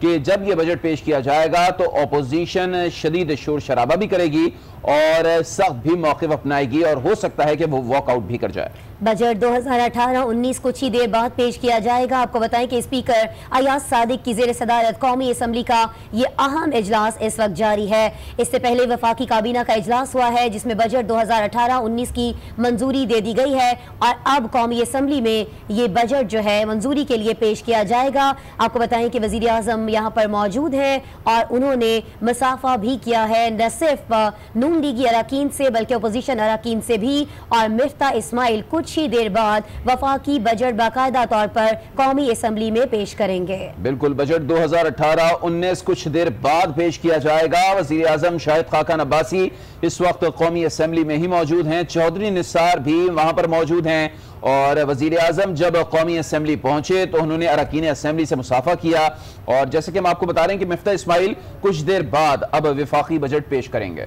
کہ جب یہ بجٹ پیش کیا جائے گا تو اپوزیشن شدید شور شرابہ بھی کرے گی اور سخت بھی موقف اپنائے گی اور ہو سکتا ہے کہ وہ واک آؤٹ بھی کر جائے۔ بجٹ 2018-19 کچھ ہی دیر بعد پیش کیا جائے گا۔ آپ کو بتائیں کہ اسپیکر ایاز صادق کی زیر صدارت قومی اسمبلی کا یہ اہم اجلاس اس وقت جاری ہے۔ اس سے پہلے وفاقی کابینہ کا اجلاس ہوا ہے جس میں بجٹ 2018-19 کی منظوری دے دی گئی ہے اور اب قومی اسمبلی میں یہ بجٹ جو ہے منظوری کے لیے پیش کیا جائے گا۔ آپ کو بتائیں کہ وزیر اعظم یہاں پر موجود ہیں اور انہوں نے مصافحہ بھی کیا ہے نہ صرف نون لیگی اراکین سے بلکہ اپوزیشن اراکین سے بھی، اور مفتاح اسماعیل کچھ ہی دیر بعد وفاقی بجٹ باقاعدہ طور پر قومی اسمبلی میں پیش کریں گے۔ بالکل، بجٹ 2018-19 کچھ دیر بعد پیش کیا جائے گا۔ وزیر اعظم شاہد خاقان عباسی اس وقت قومی اسمبلی میں ہی موجود ہیں، چودھری نثار بھی وہاں پر موجود ہیں، اور وزیر اعظم جب قومی اسمبلی پہنچے تو انہوں نے اراکین اسمبلی سے مصافحہ کیا، اور جیسے کہ ہم آپ کو بتا رہے ہیں کہ مفتاح اسماعیل کچھ دیر بعد اب وفاقی بجٹ پیش کریں گے۔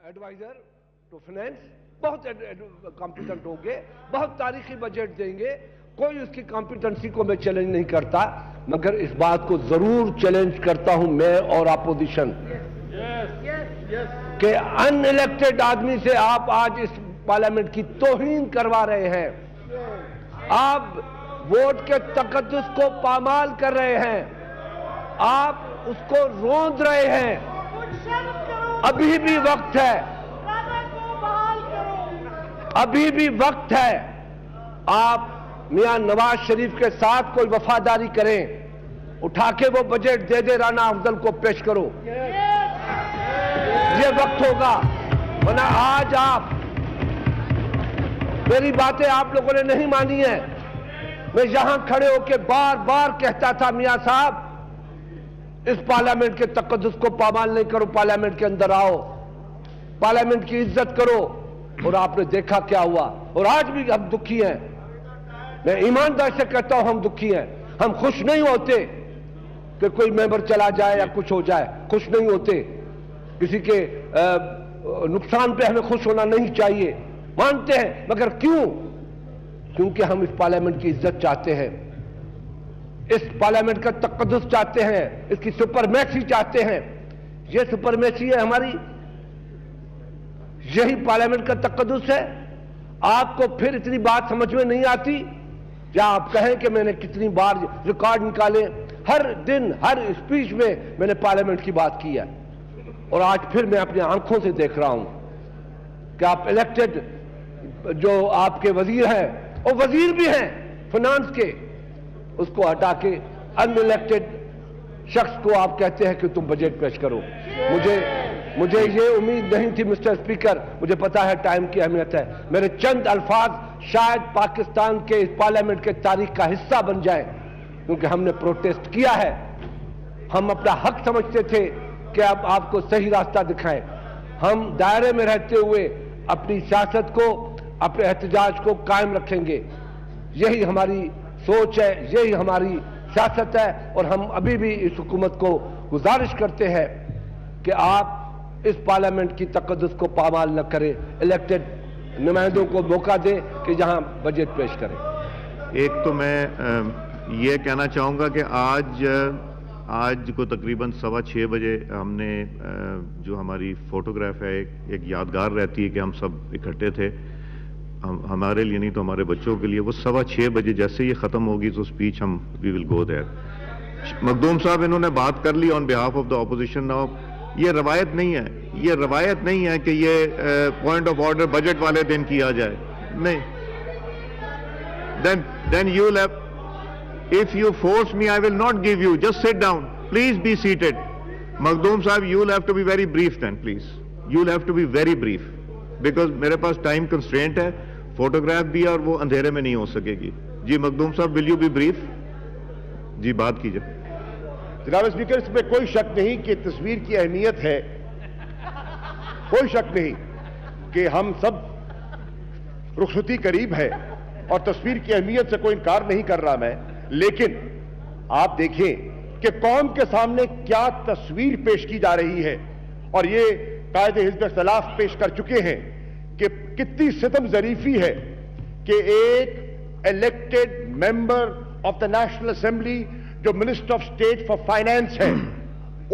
ایڈوائزر ٹو فائنینس بہت کمپیٹنٹ ہوں گے، بہت تاریخی بجٹ دیں گے، کوئی اس کی کمپیٹنسی کو میں چیلنج نہیں کرتا، مگر اس بات کو ضرور چیلنج کرتا ہوں میں اور اپوزیشن کہ ان الیکٹڈ آدمی سے آپ آج اس پارلیمنٹ کی توہین کروا رہے ہیں، آپ ووٹ کے تقدس کو پامال کر رہے ہیں، آپ اس کو روند رہے ہیں۔ ابھی بھی وقت ہے، ابھی بھی وقت ہے، آپ میاں نواز شریف کے ساتھ کوئی وفاداری کریں، اٹھا کے وہ بجٹ دے دے رانا افضل کو پیش کرو، یہ وقت ہوگا، ورنہ آج آپ میری باتیں آپ لوگوں نے نہیں مانی ہیں۔ میں یہاں کھڑے ہو کے بار بار کہتا تھا میاں صاحب اس پارلیمنٹ کے تقدس کو پامال نہیں کرو، پارلیمنٹ کے اندر آؤ، پارلیمنٹ کی عزت کرو، اور آپ نے دیکھا کیا ہوا، اور آج بھی ہم دکھی ہیں، میں ایماندار سے کہتا ہوں ہم دکھی ہیں، ہم خوش نہیں ہوتے کہ کوئی ممبر چلا جائے یا کچھ ہو جائے، خوش نہیں ہوتے، کسی کے نقصان پہ ہمیں خوش ہونا نہیں چاہیے، مانتے ہیں، مگر کیوں؟ کیونکہ ہم اس پارلیمنٹ کی عزت چاہتے ہیں، اس پارلیمنٹ کا تقدس چاہتے ہیں، اس کی سپرمیسی چاہتے ہیں۔ یہ سپرمیسی ہے ہماری، یہی پارلیمنٹ کا تقدس ہے۔ آپ کو پھر اتنی بات سمجھ میں نہیں آتی؟ یا آپ کہیں کہ میں نے کتنی بار ریکارڈ نکالے، ہر دن ہر اسپیچ میں نے پارلیمنٹ کی بات کی ہے، اور آج پھر میں اپنی آنکھوں سے دیکھ رہا ہوں کہ آپ الیکٹڈ جو آپ کے وزیر ہیں، اور وزیر بھی ہیں فائنانس کے، اس کو ہٹا کے ان الیکٹڈ شخص کو آپ کہتے ہیں کہ تم بجٹ پیش کرو۔ مجھے یہ امید نہیں تھی مسٹر اسپیکر، مجھے پتا ہے ٹائم کی اہمیت ہے، میرے چند الفاظ شاید پاکستان کے اس پارلیمنٹ کے تاریخ کا حصہ بن جائیں، کیونکہ ہم نے پروٹیسٹ کیا ہے، ہم اپنا حق سمجھتے تھے کہ اب آپ کو صحیح راستہ دکھائیں، ہم دائرے میں رہتے ہوئے اپنی سیاست کو، اپنے احتجاج کو قائم رکھیں گے، یہی ہماری سوچ ہے، یہی ہماری سیاست ہے، اور ہم ابھی بھی اس حکومت کو گزارش کرتے ہیں کہ آپ اس پارلیمنٹ کی تقدس کو پامال نہ کریں، الیکٹڈ نمائندوں کو موقع دیں کہ جہاں بجٹ پیش کریں۔ ایک تو میں یہ کہنا چاہوں گا کہ آج کو تقریباً 6:15 بجے ہم نے جو ہماری فوٹوگراف ہے ایک یادگار رہتی ہے کہ ہم سب اکٹھے تھے، ہمارے لیے نہیں تو ہمارے بچوں کے لیے، وہ 6:15 بجے جیسے یہ ختم ہوگی تو اسپیچ ہم وی ول گو دیر۔ مخدوم صاحب انہوں نے بات کر لی on behalf of the opposition. Now یہ روایت نہیں ہے، یہ روایت نہیں ہے کہ یہ پوائنٹ آف آرڈر بجٹ والے دن کیا جائے، نہیں۔ then you'll have, if you force me I will not give you, just sit down, please be seated. مخدوم صاحب you'll have to be very brief then please, you'll have to be very brief because میرے پاس time constraint ہے، photograph بھی اور وہ اندھیرے میں نہیں ہو سکے گی۔ جی مخدوم صاحب will you be brief؟ جی بات کیجئے۔ جناب اسپیکر، اس میں کوئی شک نہیں کہ تصویر کی اہمیت ہے، کوئی شک نہیں کہ ہم سب رخصتی قریب ہے اور تصویر کی اہمیت سے کوئی انکار نہیں کر رہا میں، لیکن آپ دیکھیں کہ قوم کے سامنے کیا تصویر پیش کی جا رہی ہے، اور یہ قائد حزب اختلاف پیش کر چکے ہیں کہ کتنی ستم ظریفی ہے کہ ایک elected member of the national assembly جو minister of state for finance ہے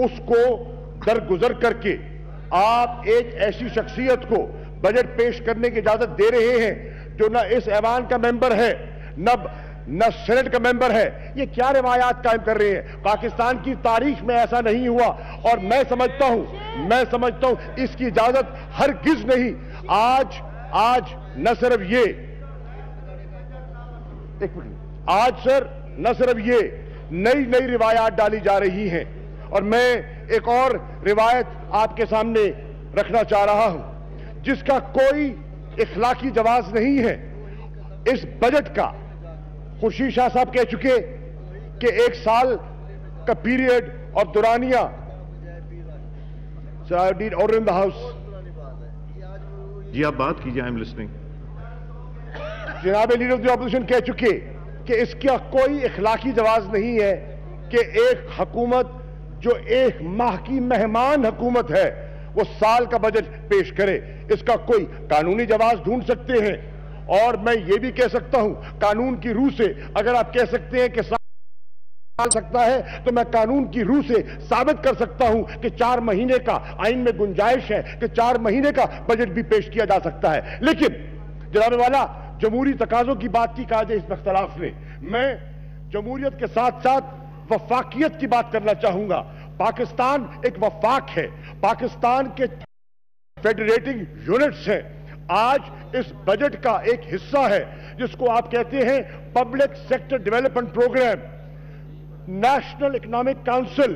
اس کو درگزر کر کے آپ ایک ایسی شخصیت کو بجٹ پیش کرنے کی اجازت دے رہے ہیں جو نہ اس ایوان کا ممبر ہے نہ سینٹ کا ممبر ہے. یہ کیا روایات قائم کر رہے ہیں؟ پاکستان کی تاریخ میں ایسا نہیں ہوا اور میں سمجھتا ہوں اس کی اجازت ہرگز نہیں. آج نہ صرف یہ نہ صرف یہ نئی روایات ڈالی جا رہی ہیں اور میں ایک اور روایت آپ کے سامنے رکھنا چاہ رہا ہوں جس کا کوئی اخلاقی جواز نہیں ہے. اس بجٹ کا خورشید شاہ صاحب کہہ چکے کہ 1 سال کا پیریڈ اور دورانیہ آرڈر ان دا ہاؤس. جی آپ بات کیجیے. I am listening. جناب لیڈر آف دی اپوزیشن کہہ چکے کہ اس کا کوئی اخلاقی جواز نہیں ہے کہ ایک حکومت جو 1 ماہ کی مہمان حکومت ہے وہ سال کا بجٹ پیش کرے. اس کا کوئی قانونی جواز ڈھونڈ سکتے ہیں اور میں یہ بھی کہہ سکتا ہوں قانون کی روح سے اگر آپ کہہ سکتے ہیں کہ سال سکتا ہے تو میں قانون کی روح سے ثابت کر سکتا ہوں کہ 4 مہینے کا آئین میں گنجائش ہے کہ 4 مہینے کا بجٹ بھی پیش کیا جا سکتا ہے. لیکن جناب والا جمہوری تقاضوں کی بات کی کہا جائے اس اختلاف میں میں جمہوریت کے ساتھ ساتھ وفاقیت کی بات کرنا چاہوں گا. پاکستان ایک وفاق ہے. پاکستان کے فیڈریٹنگ یونٹس ہیں. آج اس بجٹ کا ایک حصہ ہے جس کو آپ کہتے ہیں public sector development programme. National economic council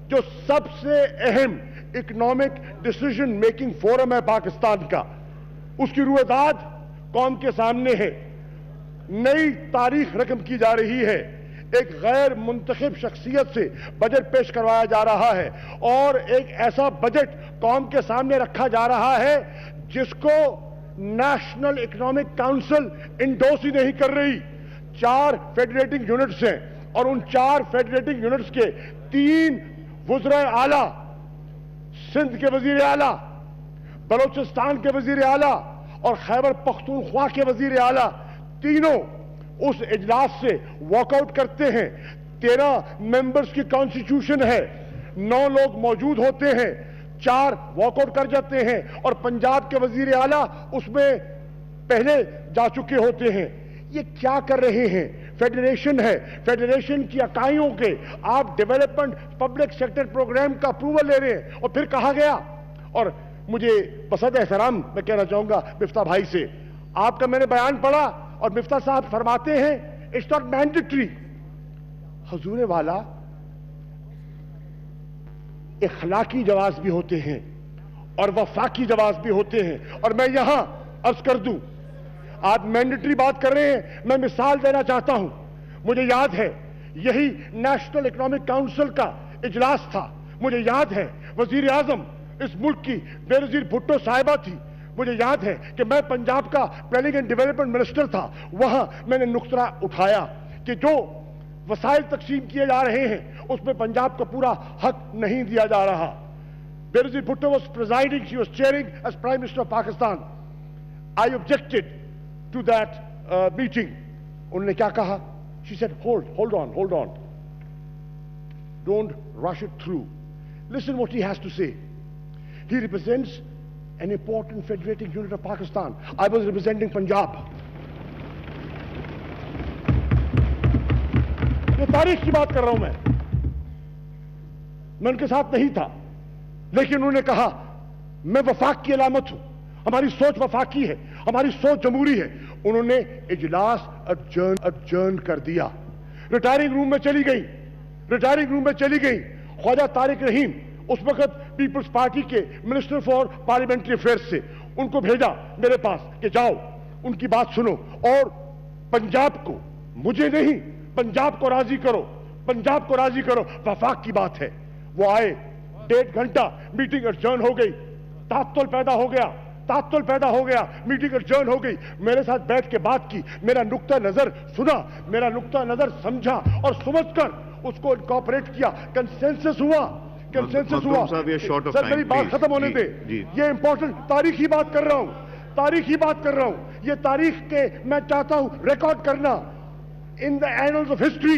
جو سب سے اہم اکنامک ڈیسیژن میکنگ فورم ہے پاکستان کا, اس کی رویداد قوم کے سامنے ہے. نئی تاریخ رقم کی جا رہی ہے. ایک غیر منتخب شخصیت سے بجٹ پیش کروایا جا رہا ہے اور ایک ایسا بجٹ قوم کے سامنے رکھا جا رہا ہے جس کو نیشنل اکنامک کاؤنسل انڈوس ہی نہیں کر رہی. 4 فیڈریٹنگ یونٹس ہیں اور ان 4 فیڈریٹنگ یونٹس کے 3 وزراء اعلیٰ, سندھ کے وزیر اعلیٰ, بلوچستان کے وزیر اعلیٰ اور خیبر پختونخوا کے وزیر اعلیٰ, تینوں اس اجلاس سے واک آؤٹ کرتے ہیں. 13 ممبرز کی کانسٹیٹیوشن ہے, 9 لوگ موجود ہوتے ہیں, 4 واک آؤٹ کر جاتے ہیں اور پنجاب کے وزیر اعلیٰ اس میں پہلے جا چکے ہوتے ہیں. یہ کیا کر رہے ہیں؟ فیڈریشن ہے. فیڈریشن کی اکائیوں کے آپ ڈیولپمنٹ پبلک سیکٹر پروگرام کا اپروول لے رہے ہیں اور پھر کہا گیا, اور مجھے پسند احترام میں کہنا چاہوں گا مفتاح بھائی سے, آپ کا میں نے بیان پڑھا اور مفتاح صاحب فرماتے ہیں اٹس ناٹ مینڈیٹری. حضور والا اخلاقی جواز بھی ہوتے ہیں اور وفاقی جواز بھی ہوتے ہیں. اور میں یہاں عرض کر دوں, آپ مینڈیٹری بات کر رہے ہیں, میں مثال دینا چاہتا ہوں. مجھے یاد ہے یہی نیشنل اکنامک کاؤنسل کا اجلاس تھا. مجھے یاد ہے وزیر اعظم اس ملک کی بے نظیر بھٹو صاحبہ تھی. مجھے یاد ہے کہ میں پنجاب کا پلاننگ اینڈ ڈیولپمنٹ منسٹر تھا. وہاں میں نے نقطہ اٹھایا کہ جو وسائل تقسیم کیے جا رہے ہیں اس میں پنجاب کا پورا حق نہیں دیا جا رہا. بے نظیر Bhutto was presiding, she was chairing as Prime Minister of Pakistan. I objected to that meeting. انہوں نے کیا کہا? She said, hold on. Don't rush it through. Listen what he has to say. He represents an important federating unit of Pakistan. I was representing Punjab. یہ تاریخ کی بات کر رہا ہوں میں ان کے ساتھ نہیں تھا, لیکن انہوں نے کہا میں وفاق کی علامت ہوں, ہماری سوچ وفاقی ہے, ہماری سوچ جمہوری ہے. انہوں نے اجلاس adjourn کر دیا. ریٹائرنگ روم میں چلی گئی. خواجہ طارق رحیم اس وقت پیپلز پارٹی کے منسٹر فار پارلیمنٹری افیئرز سے, ان کو بھیجا میرے پاس کہ جاؤ ان کی بات سنو اور پنجاب کو, مجھے نہیں, پنجاب کو راضی کرو. وفاق کی بات ہے. وہ آئے, 1.5 گھنٹہ میٹنگ ایڈجرن ہو گئی. تعطل پیدا ہو گیا, میٹنگ ایڈجرن ہو گئی. میرے ساتھ بیٹھ کے بات کی, میرا نقطہ نظر سنا, میرا نقطہ نظر سمجھا اور سمجھ کر اس کو انکارپوریٹ کیا. کنسنسس ہوا. سر میری بات ختم ہونے دے. یہ امپورٹنٹ تاریخی بات کر رہا ہوں. یہ تاریخ کے میں چاہتا ہوں ریکارڈ کرنا. ان دا اینلز آف ہسٹری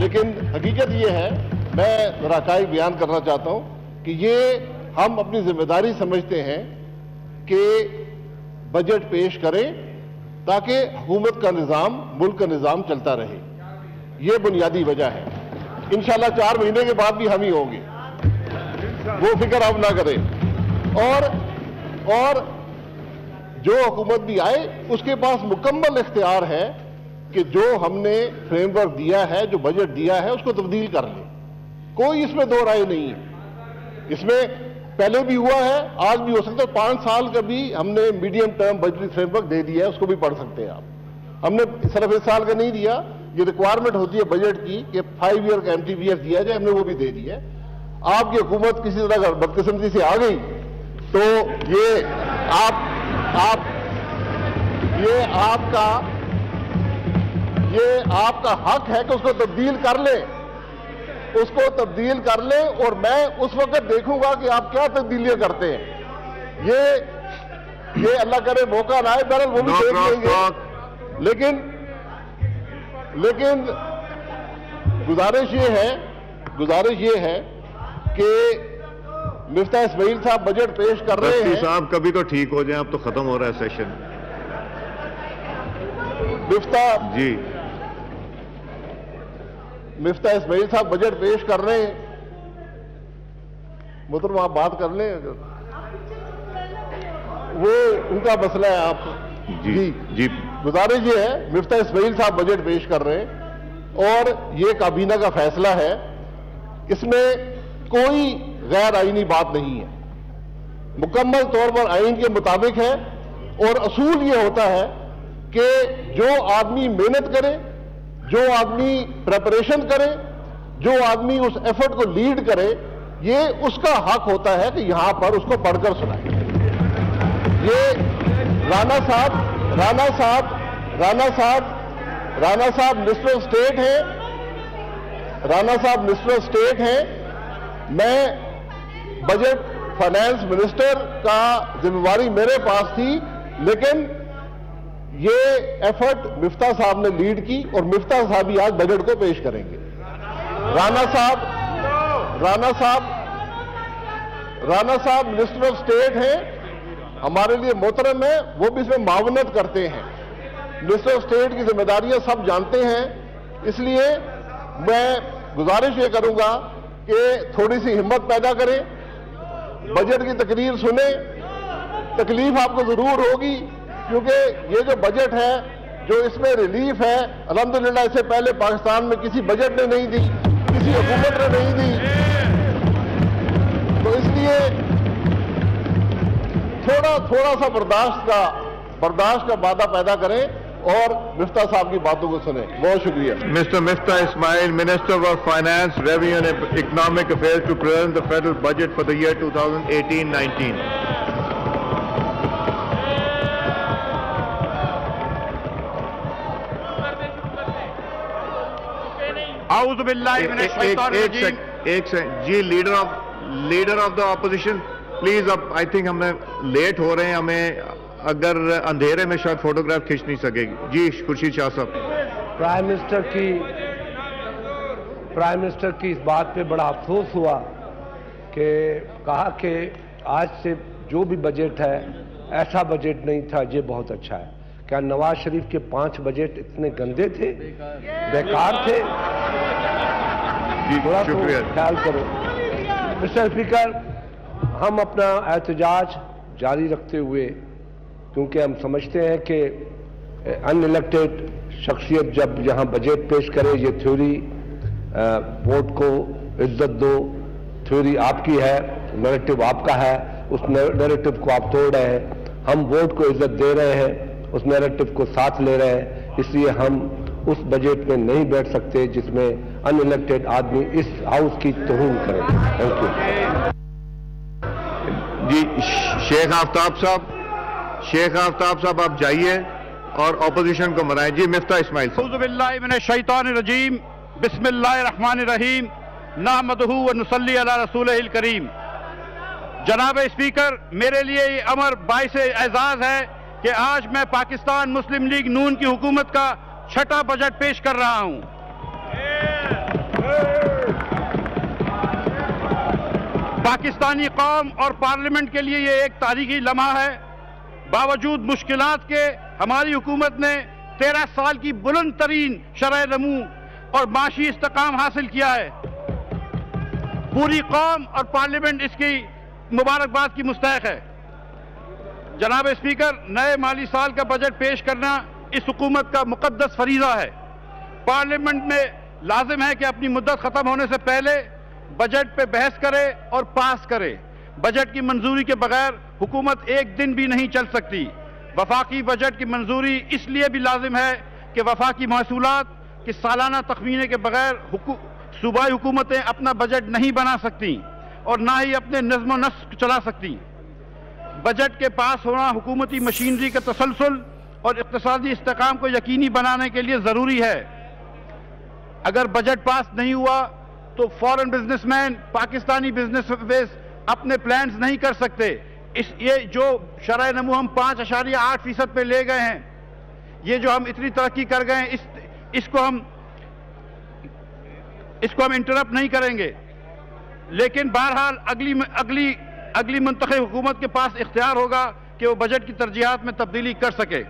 لیکن حقیقت یہ ہے، میں ذرا حقائق بیان کرنا چاہتا ہوں کہ یہ ہم اپنی ذمہ داری سمجھتے ہیں کہ بجٹ پیش کریں تاکہ حکومت کا نظام، ملک کا نظام چلتا رہے. یہ بنیادی وجہ ہے. انشاءاللہ 4 مہینے کے بعد بھی ہم ہی ہوں گے، وہ فکر آپ نہ کریں. اور جو حکومت بھی آئے اس کے پاس مکمل اختیار ہے کہ جو ہم نے فریم ورک دیا ہے، جو بجٹ دیا ہے، اس کو تبدیل کر لیں. کوئی اس میں دو رائے نہیں ہے. اس میں پہلے بھی ہوا ہے، آج بھی ہو سکتا ہے. 5 سال کا بھی ہم نے medium term budgetary framework دے دیا ہے، اس کو بھی پڑھ سکتے ہیں آپ. ہم نے صرف 1 سال کا نہیں دیا. یہ ریکوائرمنٹ ہوتی ہے بجٹ کی کہ 5 ایئر کا MTBF دیا جائے، ہم نے وہ بھی دے دیا ہے. آپ کی حکومت کسی طرح کا بدقسمتی سے آ گئی تو یہ آپ کا حق ہے کہ اس کو تبدیل کر لیں. اس کو تبدیل کر لیں اور میں اس وقت دیکھوں گا کہ آپ کیا تبدیلیاں کرتے ہیں. یہ اللہ کرے موقع نہ آئے، بہرحال وہ بھی دیکھ لیں گے. لیکن گزارش یہ ہے کہ مفتاح اسماعیل صاحب بجٹ پیش کر رہے ہیں. صاحب کبھی تو ٹھیک ہو جائیں، اب تو ختم ہو رہا ہے سیشن. مفتاح اسماعیل صاحب بجٹ پیش کر رہے ہیں. محترم آپ بات کر لیں، وہ ان کا مسئلہ ہے. آپ جی گزارش یہ ہے، مفتاح اسماعیل صاحب بجٹ پیش کر رہے ہیں اور یہ کابینہ کا فیصلہ ہے. اس میں کوئی غیر آئینی بات نہیں ہے، مکمل طور پر آئین کے مطابق ہے. اور اصول یہ ہوتا ہے کہ جو آدمی محنت کرے، جو آدمی پریپریشن کرے، جو آدمی اس ایفرٹ کو لیڈ کرے، یہ اس کا حق ہوتا ہے کہ یہاں پر اس کو پڑھ کر سنائے. یہ رانا صاحب منسٹر آف اسٹیٹ ہیں. میں بجٹ فائنانس منسٹر کا ذمہ داری میرے پاس تھی، لیکن یہ ایفرٹ مفتاح صاحب نے لیڈ کی اور مفتاح صاحب ہی آج بجٹ کو پیش کریں گے. رانا صاحب منسٹر آف اسٹیٹ ہیں، ہمارے لیے محترم ہیں، وہ بھی اس میں معاونت کرتے ہیں. منسٹر آف اسٹیٹ کی ذمہ داریاں سب جانتے ہیں. اس لیے میں گزارش یہ کروں گا کہ تھوڑی سی ہمت پیدا کریں، بجٹ کی تقریر سنیں. تکلیف آپ کو ضرور ہوگی کیونکہ یہ جو بجٹ ہے، جو اس میں ریلیف ہے، الحمدللہ اس سے پہلے پاکستان میں کسی بجٹ نے نہیں دی، کسی حکومت نے نہیں دی. تو اس لیے تھوڑا سا برداشت کا وعدہ پیدا کریں اور مفتاح صاحب کی باتوں کو سنیں. بہت شکریہ. Mr. Miftah Ismail, Minister of Finance, Revenue and Economic Affairs, to present the federal budget for the year 2018-19. اعوذ باللہ من الشیطان الرجیم. ایک سیکنڈ جی. Leader of the opposition please. اب آئی تھنک ہم لیٹ ہو رہے ہیں، ہمیں اگر اندھیرے میں شاید فوٹوگراف کھینچ نہیں سکے گی. جی خورشید شاہ صاحب. پرائم منسٹر کی اس بات پہ بڑا افسوس ہوا کہ کہا کہ آج سے جو بھی بجٹ ہے ایسا بجٹ نہیں تھا، یہ بہت اچھا ہے. کیا نواز شریف کے 5 بجٹ اتنے گندے تھے، بیکار تھے؟ تھوڑا تو خیال کرو. مسٹر اسپیکر، ہم اپنا احتجاج جاری رکھتے ہوئے، کیونکہ ہم سمجھتے ہیں کہ ان الیکٹڈ شخصیت جب یہاں بجٹ پیش کرے، یہ تھیوری ووٹ کو عزت دو، تھیوری آپ کی ہے، نیریٹو آپ کا ہے، اس نیریٹو کو آپ توڑ رہے ہیں. ہم ووٹ کو عزت دے رہے ہیں، اس نیریٹو کو ساتھ لے رہے ہیں. اس لیے ہم اس بجٹ میں نہیں بیٹھ سکتے جس میں ان الیکٹڈ آدمی اس ہاؤس کی توہین کرے. Thank you. جی شیخ آفتاب صاحب آپ جائیے اور اپوزیشن کو منائیں. جی مفتاح اسماعیل صاحب. اعوذ باللہ من الشیطان الرجیم. بسم اللہ الرحمن الرحیم. نحمدہ و نصلی علی رسولہ الکریم. جناب اسپیکر، میرے لیے یہ امر باعث اعزاز ہے کہ آج میں پاکستان مسلم لیگ نون کی حکومت کا 6واں بجٹ پیش کر رہا ہوں. پاکستانی قوم اور پارلیمنٹ کے لیے یہ ایک تاریخی لمحہ ہے۔ باوجود مشکلات کے ہماری حکومت نے 13 سال کی بلند ترین شرح نمو اور معاشی استحکام حاصل کیا ہے۔ پوری قوم اور پارلیمنٹ اس کی مبارکباد کی مستحق ہے۔ جناب اسپیکر، نئے مالی سال کا بجٹ پیش کرنا اس حکومت کا مقدس فریضہ ہے۔ پارلیمنٹ میں لازم ہے کہ اپنی مدت ختم ہونے سے پہلے بجٹ پہ بحث کرے اور پاس کرے۔ بجٹ کی منظوری کے بغیر حکومت ایک دن بھی نہیں چل سکتی۔ وفاقی بجٹ کی منظوری اس لیے بھی لازم ہے کہ وفاقی محصولات کے سالانہ تخمینے کے بغیر صوبائی حکومتیں اپنا بجٹ نہیں بنا سکتی اور نہ ہی اپنے نظم و نسق چلا سکتی۔ بجٹ کے پاس ہونا حکومتی مشینری کا تسلسل اور اقتصادی استحکام کو یقینی بنانے کے لیے ضروری ہے۔ اگر بجٹ پاس نہیں ہوا تو فورن بزنس مین، پاکستانی بزنس اپنے پلانز نہیں کر سکتے۔ یہ جو شرح نمو ہم 5.8% پہ لے گئے ہیں، یہ جو ہم اتنی ترقی کر گئے ہیں، اس کو ہم انٹرپٹ نہیں کریں گے۔ لیکن بہرحال اگلی منتخب حکومت کے پاس اختیار ہوگا کہ وہ بجٹ کی ترجیحات میں تبدیلی کر سکے۔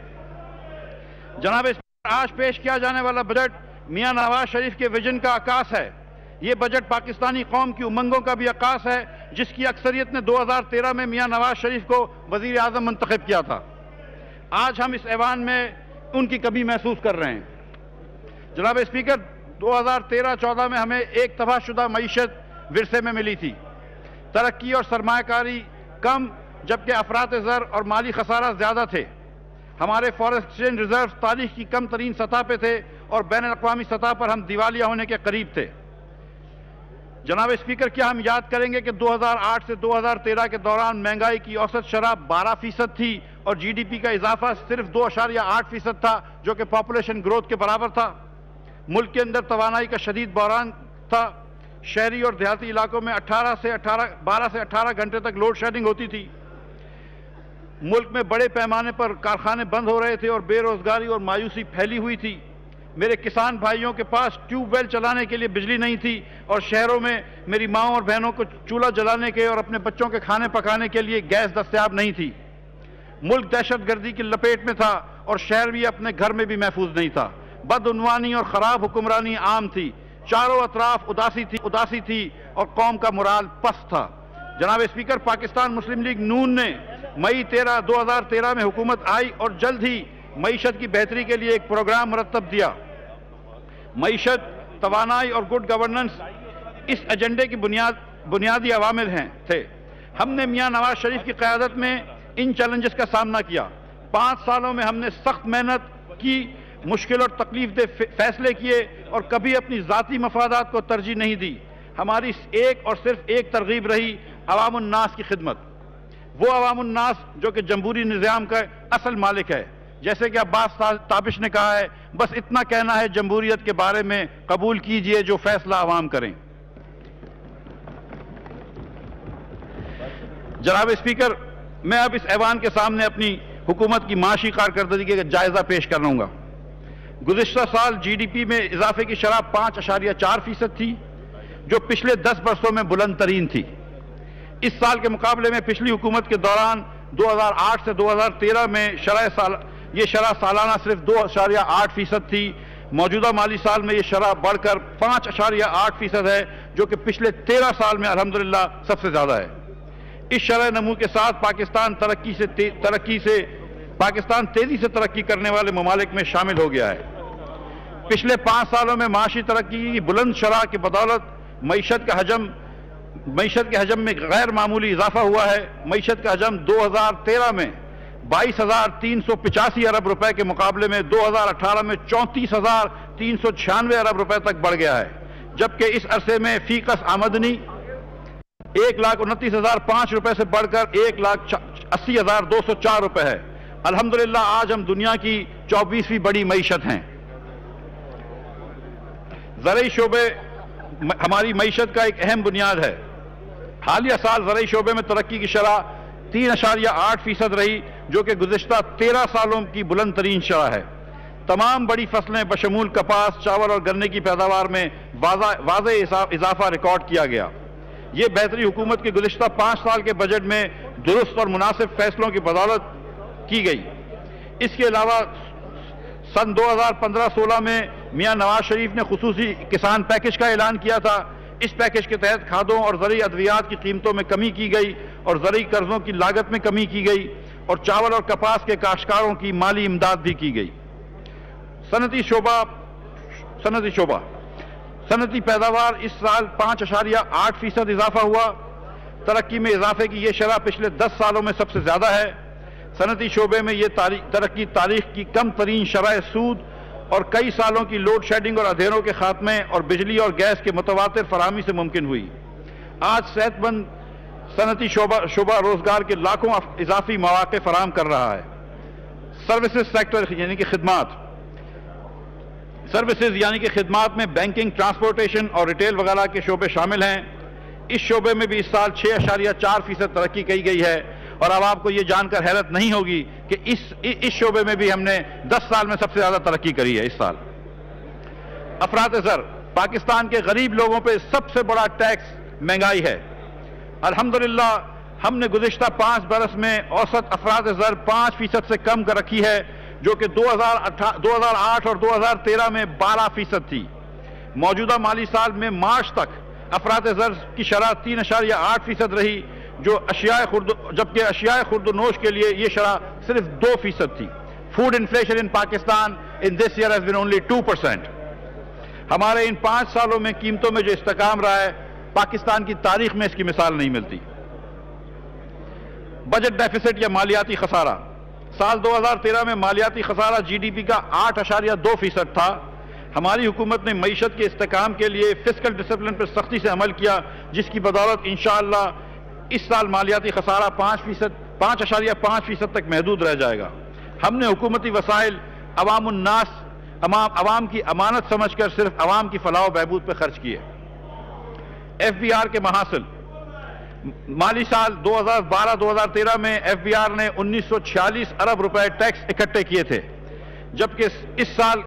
جناب اسپیکر، آج پیش کیا جانے والا بجٹ میاں نواز شریف کے ویژن کا عکاس ہے۔ یہ بجٹ پاکستانی قوم کی امنگوں کا بھی عکاس ہے، جس کی اکثریت نے 2013 میں میاں نواز شریف کو وزیر اعظم منتخب کیا تھا۔ آج ہم اس ایوان میں ان کی کمی محسوس کر رہے ہیں۔ جناب اسپیکر، 2013-14 میں ہمیں ایک تباہ شدہ معیشت ورثے میں ملی تھی۔ ترقی اور سرمایہ کاری کم، جبکہ افراط زر اور مالی خسارہ زیادہ تھے۔ ہمارے فارسٹرین ریزرو تاریخ کی کم ترین سطح پہ تھے اور بین الاقوامی سطح پر ہم دیوالیہ ہونے کے قریب تھے۔ جناب اسپیکر، کیا ہم یاد کریں گے کہ 2008 سے 2013 کے دوران مہنگائی کی اوسط شرح 12% تھی اور جی ڈی پی کا اضافہ صرف 2.8% تھا، جو کہ پاپولیشن گروتھ کے برابر تھا۔ ملک کے اندر توانائی کا شدید بحران تھا۔ شہری اور دیہاتی علاقوں میں 12 سے 18 گھنٹے تک لوڈ شیڈنگ ہوتی تھی۔ ملک میں بڑے پیمانے پر کارخانے بند ہو رہے تھے اور بے روزگاری اور مایوسی پھیلی ہوئی تھی۔ میرے کسان بھائیوں کے پاس ٹیوب ویل چلانے کے لیے بجلی نہیں تھی اور شہروں میں میری ماؤں اور بہنوں کو چولہا جلانے کے اور اپنے بچوں کے کھانے پکانے کے لیے گیس دستیاب نہیں تھی۔ ملک دہشت گردی کی لپیٹ میں تھا اور شہر بھی اپنے گھر میں بھی محفوظ نہیں تھا۔ بدعنوانی اور خراب حکمرانی عام تھی۔ چاروں اطراف اداسی تھی اور قوم کا مورال پست تھا۔ جناب اسپیکر، پاکستان مسلم لیگ نون نے مئی 2013 میں حکومت آئی اور جلد ہی معیشت کی بہتری کے لیے ایک پروگرام مرتب دیا۔ معیشت، توانائی اور گڈ گورننس اس ایجنڈے کی بنیادی عوامل تھے۔ ہم نے میاں نواز شریف کی قیادت میں ان چیلنجز کا سامنا کیا۔ 5 سالوں میں ہم نے سخت محنت کی، مشکل اور تکلیف دہ فیصلے کیے اور کبھی اپنی ذاتی مفادات کو ترجیح نہیں دی۔ ہماری صرف ایک ترغیب رہی، عوام الناس کی خدمت۔ وہ عوام الناس جو کہ جمہوری نظام کا اصل مالک ہے۔ جیسے کہ عباس تابش نے کہا ہے، بس اتنا کہنا ہے جمہوریت کے بارے میں، قبول کیجئے جو فیصلہ عوام کریں۔ جناب اسپیکر، میں اب اس ایوان کے سامنے اپنی حکومت کی معاشی کارکردگی کا جائزہ پیش کر رہا ہوں گا۔ گزشتہ سال جی ڈی پی میں اضافے کی شرح 5.4% تھی، جو پچھلے 10 برسوں میں بلند ترین تھی۔ اس سال کے مقابلے میں پچھلی حکومت کے دوران 2008 سے 2013 میں یہ شرح سالانہ صرف 2.8% تھی۔ موجودہ مالی سال میں یہ شرح بڑھ کر 5.8% ہے، جو کہ پچھلے 13 سال میں الحمدللہ سب سے زیادہ ہے۔ اس شرح نمو کے ساتھ پاکستان تیزی سے ترقی کرنے والے ممالک میں شامل ہو گیا ہے۔ پچھلے 5 سالوں میں معاشی ترقی کی بلند شرح کی بدولت معیشت کے حجم میں غیر معمولی اضافہ ہوا ہے۔ معیشت کا حجم 2013 میں 22,385 ارب روپے کے مقابلے میں 2018 میں 34,396 ارب روپے تک بڑھ گیا ہے، جبکہ اس عرصے میں فی کس آمدنی 1,29,005 روپے سے بڑھ کر 1,80,204 روپے ہے۔ الحمدللہ آج ہم دنیا کی 24ویں بڑی معیشت ہیں۔ زرعی شعبے ہماری معیشت کا ایک اہم بنیاد ہے۔ حالیہ سال زرعی شعبے میں ترقی کی شرح 3.8% رہی، جو کہ گزشتہ 13 سالوں کی بلند ترین شرح ہے۔ تمام بڑی فصلیں بشمول کپاس، چاول اور گنے کی پیداوار میں واضح اضافہ ریکارڈ کیا گیا۔ یہ بہتری حکومت کے گزشتہ 5 سال کے بجٹ میں درست اور مناسب فیصلوں کی بدولت کی گئی۔ اس کے علاوہ سن 2015-16 میں میاں نواز شریف نے خصوصی کسان پیکج کا اعلان کیا تھا۔ اس پیکج کے تحت کھادوں اور زرعی ادویات کی قیمتوں میں کمی کی گئی اور زرعی قرضوں کی لاگت میں کمی کی گئی اور چاول اور کپاس کے کاشتکاروں کی مالی امداد بھی کی گئی۔ صنعتی پیداوار اس سال 5.8% اضافہ ہوا۔ ترقی میں اضافے کی یہ شرح پچھلے 10 سالوں میں سب سے زیادہ ہے۔ صنعتی شعبے میں یہ ترقی تاریخ کی کم ترین شرح سود اور کئی سالوں کی لوڈ شیڈنگ اور اندھیروں کے خاتمے اور بجلی اور گیس کے متواتر فراہمی سے ممکن ہوئی۔ آج صحت مند صنعتی شعبہ روزگار کے لاکھوں اضافی مواقع فراہم کر رہا ہے۔ سروسز سیکٹر یعنی کہ خدمات میں بینکنگ، ٹرانسپورٹیشن اور ریٹیل وغیرہ کے شعبے شامل ہیں۔ اس شعبے میں بھی اس سال 6.4% ترقی کی گئی ہے اور اب آپ کو یہ جان کر حیرت نہیں ہوگی کہ اس شعبے میں بھی ہم نے 10 سال میں سب سے زیادہ ترقی کری ہے اس سال۔ افراط زر، پاکستان کے غریب لوگوں پہ سب سے بڑا ٹیکس مہنگائی ہے۔ الحمدللہ ہم نے گزشتہ 5 برس میں اوسط افراط زر 5% سے کم کر رکھی ہے، جو کہ 2008 اور 2013 میں 12% تھی۔ موجودہ مالی سال میں مارچ تک افراط زر کی شرح 3.8% رہی، جبکہ اشیاء خرد و نوش کے لیے یہ شرح صرف 2% تھی۔ Food inflation in Pakistan in this year has been only 2%۔ ہمارے ان 5 سالوں میں قیمتوں میں جو استحکام رہا ہے، پاکستان کی تاریخ میں اس کی مثال نہیں ملتی۔ بجٹ ڈیفیسٹ یا مالیاتی خسارہ، سال 2013 میں مالیاتی خسارہ جی ڈی پی کا 8.2% تھا۔ ہماری حکومت نے معیشت کے استحکام کے لیے فسکل ڈسپلن پر سختی سے عمل کیا، جس کی بدولت انشاءاللہ اس سال مالیاتی خسارہ 5.5% تک محدود رہ جائے گا۔ ہم نے حکومتی وسائل عوام کی امانت سمجھ کر صرف عوام کی فلاح و بہبود پہ خرچ کیے۔ ایف بی آر کے محاصل، مالی سال 2012-2013 میں ایف بی آر نے 1946 ارب روپے ٹیکس اکٹھے کیے تھے، جبکہ اس سال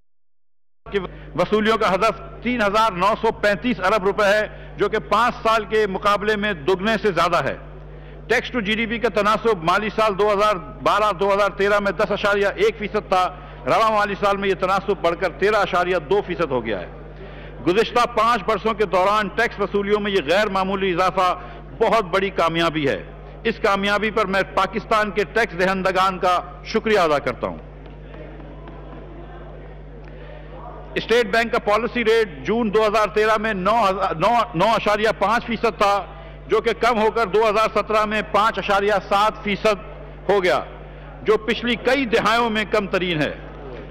کی وصولیوں کا ہدف 3,935 ارب روپے ہے، جو کہ 5 سال کے مقابلے میں دگنے سے زیادہ ہے۔ Tax to G D P کا تناسب مالی سال 2012-2013 میں 10.1% تھا، رواں مالی سال میں یہ تناسب بڑھ کر 13.2% ہو گیا ہے۔ گزشتہ 5 برسوں کے دوران ٹیکس وصولیوں میں یہ غیر معمولی اضافہ بہت بڑی کامیابی ہے۔ اس کامیابی پر میں پاکستان کے ٹیکس دہندگان کا شکریہ ادا کرتا ہوں۔ اسٹیٹ بینک کا پالیسی ریٹ جون 2013 میں 9.5% تھا، جو کہ کم ہو کر 2017 میں 5.7% ہو گیا، جو پچھلی کئی دہائیوں میں کم ترین ہے۔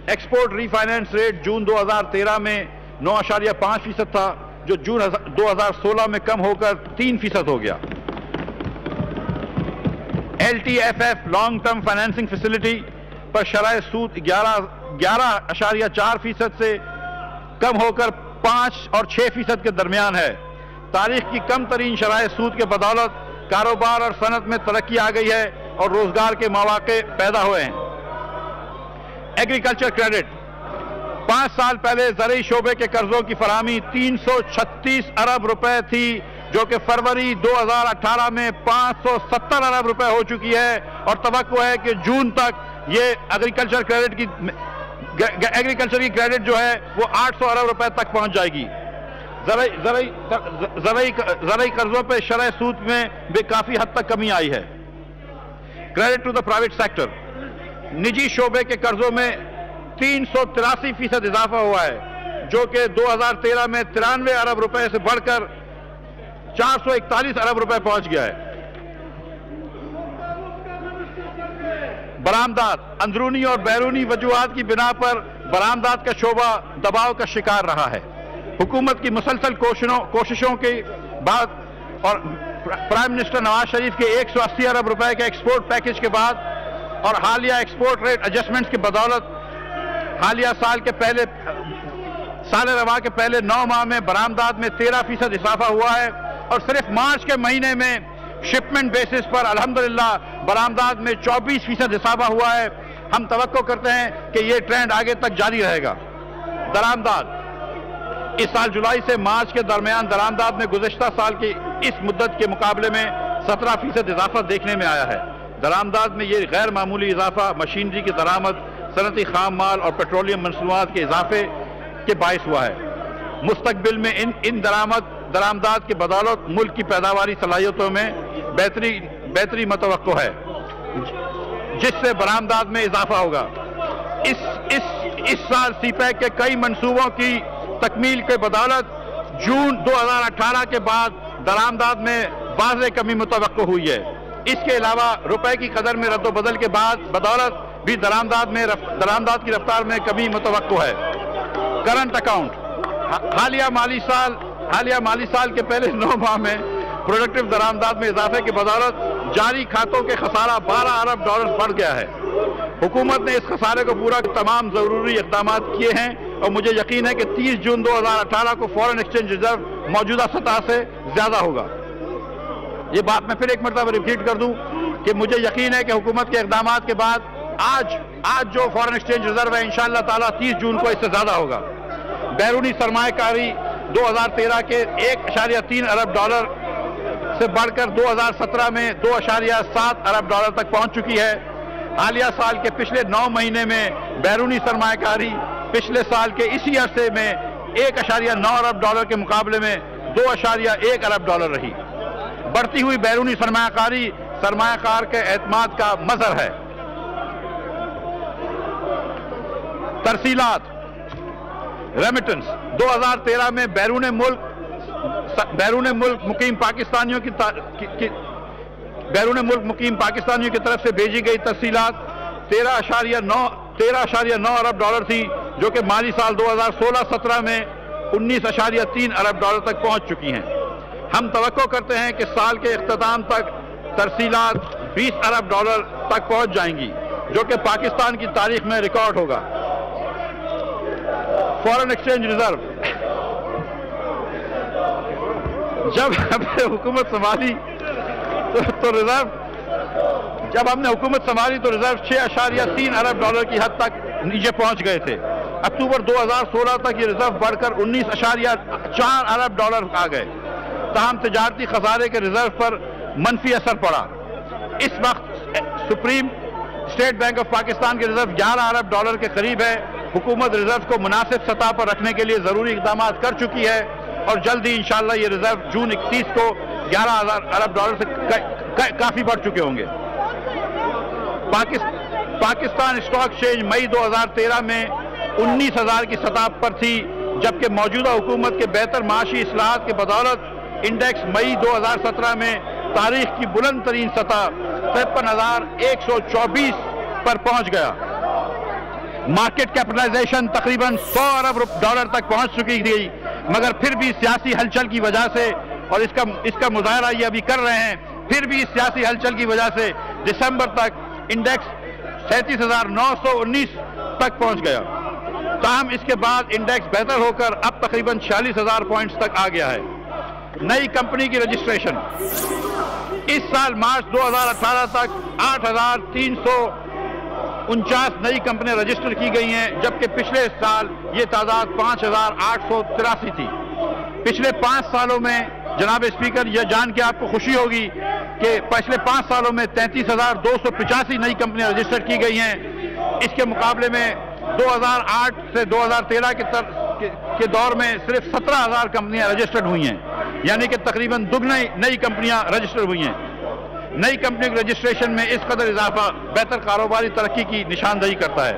ایکسپورٹ ری فائنانس ریٹ جون 2013 میں 9.5% تھا، جو جون 2016 میں کم ہو کر 3% ہو گیا۔ L T F F long term financing facility پر شرح سود 11.4% سے کم ہو کر 5 اور 6% کے درمیان ہے۔ تاریخ کی کم ترین شرح سود کے بدولت کاروبار اور صنعت میں ترقی آ گئی ہے اور روزگار کے مواقع پیدا ہوئے ہیں۔ ایگریکلچر کریڈٹ، 5 سال پہلے زرعی شعبے کے قرضوں کی فراہمی 336 ارب روپے تھی، جو کہ فروری 2018 میں 570 ارب روپے ہو چکی ہے، اور توقع ہے کہ جون تک یہ ایگریکلچر کی کریڈٹ جو ہے وہ 800 ارب روپے تک پہنچ جائے گی۔ زرعی قرضوں پہ شرح سود میں بھی کافی حد تک کمی آئی ہے۔ Credit to the private sector, نجی شعبے کے قرضوں میں 383% اضافہ ہوا ہے، جو کہ 2013 میں 93 ارب روپے سے بڑھ کر 441 ارب روپے پہنچ گیا ہے۔ برآمدات، اندرونی اور بیرونی وجوہات کی بنا پر برآمدات کا شعبہ دباؤ کا شکار رہا ہے۔ حکومت کی مسلسل کوششوں کے بعد اور پرائم منسٹر نواز شریف کے 180 ارب روپے کے ایکسپورٹ پیکج کے بعد اور حالیہ ایکسپورٹ ریٹ ایڈجسٹمنٹس کی بدولت حالیہ سال رواں کے پہلے 9 ماہ میں برآمدات میں 13% اضافہ ہوا ہے، اور صرف مارچ کے مہینے میں شپمنٹ بیسس پر الحمدللہ برآمدات میں 24% اضافہ ہوا ہے۔ ہم توقع کرتے ہیں کہ یہ ٹرینڈ آگے تک جاری رہے گا۔ درآمدات، اس سال جولائی سے مارچ کے درمیان درآمدات میں گزشتہ سال کی اس مدت کے مقابلے میں 17% اضافہ دیکھنے میں آیا ہے۔ درآمدات میں یہ غیر معمولی اضافہ مشینری کی درآمد، صنعتی خام مال اور پیٹرولیم مصنوعات کے اضافے کے باعث ہوا ہے۔ مستقبل میں ان درآمدات کی بدولت ملک کی پیداواری صلاحیتوں میں بہتری متوقع ہے، جس سے برآمدات میں اضافہ ہوگا۔ اس سال سی پیک کے کئی منصوبوں کی تکمیل کے بدولت جون 2018 کے بعد درآمدات میں واضح کمی متوقع ہوئی ہے۔ اس کے علاوہ روپے کی قدر میں رد و بدل کے بعد بدولت بھی درآمدات کی رفتار میں کمی متوقع ہے۔ کرنٹ اکاؤنٹ حالیہ مالی سال کے پہلے 9 ماہ میں پروڈکٹیو درآمدات میں اضافے کی بدولت جاری کھاتوں کے خسارہ 12 ارب ڈالر بڑھ گیا ہے۔ حکومت نے اس خسارے کو پورا تمام ضروری اقدامات کیے ہیں اور مجھے یقین ہے کہ 30 جون 2018 کو فورن ایکسچینج ریزرو موجودہ سطح سے زیادہ ہوگا۔ یہ بات میں پھر ایک مرتبہ ریپیٹ کر دوں کہ مجھے یقین ہے کہ حکومت کے اقدامات کے بعد آج جو فورن ایکسچینج ریزرو ہے انشاءاللہ تعالیٰ 30 جون کو اس سے زیادہ ہوگا۔ بیرونی سرمایہ کاری 2013 کے 1.3 ارب ڈالر سے بڑھ کر 2017 میں 2.7 ارب ڈالر تک پہنچ چکی ہے۔ حالیہ سال کے پچھلے 9 مہینے میں بیرونی سرمایہ کاری پچھلے سال کے اسی عرصے میں 1.9 ارب ڈالر کے مقابلے میں 2.1 ارب ڈالر رہی۔ بڑھتی ہوئی بیرونی سرمایہ کاری سرمایہ کار کے اعتماد کا مظہر ہے۔ ترسیلات ریمیٹنس 2013 میں بیرون ملک مقیم پاکستانیوں کی طرف سے بھیجی گئی ترسیلات 13.9 ارب ڈالر تھی، جو کہ مالی سال 2016-17 میں 19.3 ارب ڈالر تک پہنچ چکی ہیں۔ ہم توقع کرتے ہیں کہ سال کے اختتام تک ترسیلات 20 ارب ڈالر تک پہنچ جائیں گی، جو کہ پاکستان کی تاریخ میں ریکارڈ ہوگا۔ فورن ایکسچینج ریزرو جب ہم نے حکومت سنبھالی تو ریزرو 6.3 ارب ڈالر کی حد تک نیچے پہنچ گئے تھے۔ اکتوبر 2016 تک یہ ریزرو بڑھ کر 19.4 ارب ڈالر آ گئے۔ تاہم تجارتی خسارے کے ریزرو پر منفی اثر پڑا۔ اس وقت supreme state bank of Pakistan کے ریزرو 11 ارب ڈالر کے قریب ہے۔ حکومت ریزرو کو مناسب سطح پر رکھنے کے لیے ضروری اقدامات کر چکی ہے اور جلد ہی انشاءاللہ یہ ریزرو جون 31 کو 11 ارب ڈالر سے کافی بڑھ چکے ہوں گے۔ پاکستان اسٹاک ایکسچینج مئی 2013 میں 19,000 کی سطح پر تھی، جبکہ موجودہ حکومت کے بہتر معاشی اصلاحات کے بدولت انڈیکس مئی 2017 میں تاریخ کی بلند ترین سطح 53,124 پر پہنچ گیا۔ مارکیٹ کیپٹلائزیشن تقریباً 100 ارب ڈالر تک پہنچ چکی تھی، مگر پھر بھی سیاسی ہلچل کی وجہ سے، اور اس کا مظاہرہ یہ ابھی کر رہے ہیں، پھر بھی سیاسی ہلچل کی وجہ سے دسمبر تک انڈیکس 37,919 تک پہنچ گیا۔ تاہم اس کے بعد انڈیکس بہتر ہو کر اب تقریباً 46,000 پوائنٹس تک آ گیا ہے۔ نئی کمپنی کی رجسٹریشن اس سال مارچ 2018 تک 8,349 نئی کمپنیاں رجسٹر کی گئی ہیں، جبکہ پچھلے سال یہ تعداد 5,883 تھی۔ پچھلے 5 سالوں میں جناب اسپیکر یہ جان کے آپ کو خوشی ہوگی کہ پچھلے 5 سالوں میں 33,285 نئی کمپنیاں رجسٹر کی گئی ہیں۔ اس کے مقابلے میں 2008 سے 2013 کے دور میں صرف 17,000 کمپنیاں رجسٹرڈ ہوئی ہیں، یعنی کہ تقریباً دگنی نئی کمپنیاں رجسٹر ہوئی ہیں۔ نئی کمپنی کی رجسٹریشن میں اس قدر اضافہ بہتر کاروباری ترقی کی نشاندہی کرتا ہے۔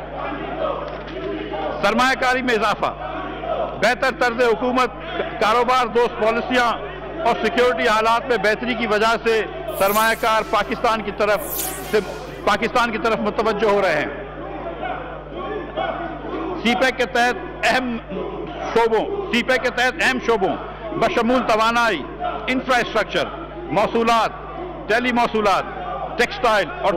سرمایہ کاری میں اضافہ، بہتر طرز حکومت، کاروبار دوست پالیسیاں اور سیکیورٹی حالات میں بہتری کی وجہ سے سرمایہ کار پاکستان کی طرف متوجہ ہو رہے ہیں۔ سی پیک کے تحت اہم شعبوں بشمول توانائی، انفراسٹرکچر، موصولات، ٹیلی موصولات، ٹیکسٹائل اور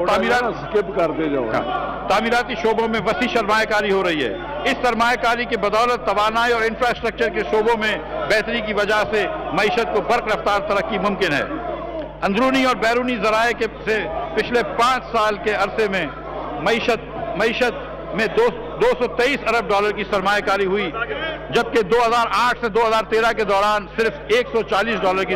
تعمیراتی شعبوں میں وسیع سرمایہ کاری ہو رہی ہے۔ اس سرمایہ کاری کی بدولت توانائی اور انفراسٹرکچر کے شعبوں میں بہتری کی وجہ سے معیشت کو برق رفتار ترقی ممکن ہے۔ اندرونی اور بیرونی ذرائع سے پچھلے 5 سال کے عرصے میں معیشت میں 223 ارب ڈالر کی سرمایہ کاری ہوئی، جبکہ 2008 سے 2013 کے دوران صرف 140 ڈالر کی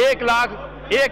1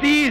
30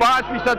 5%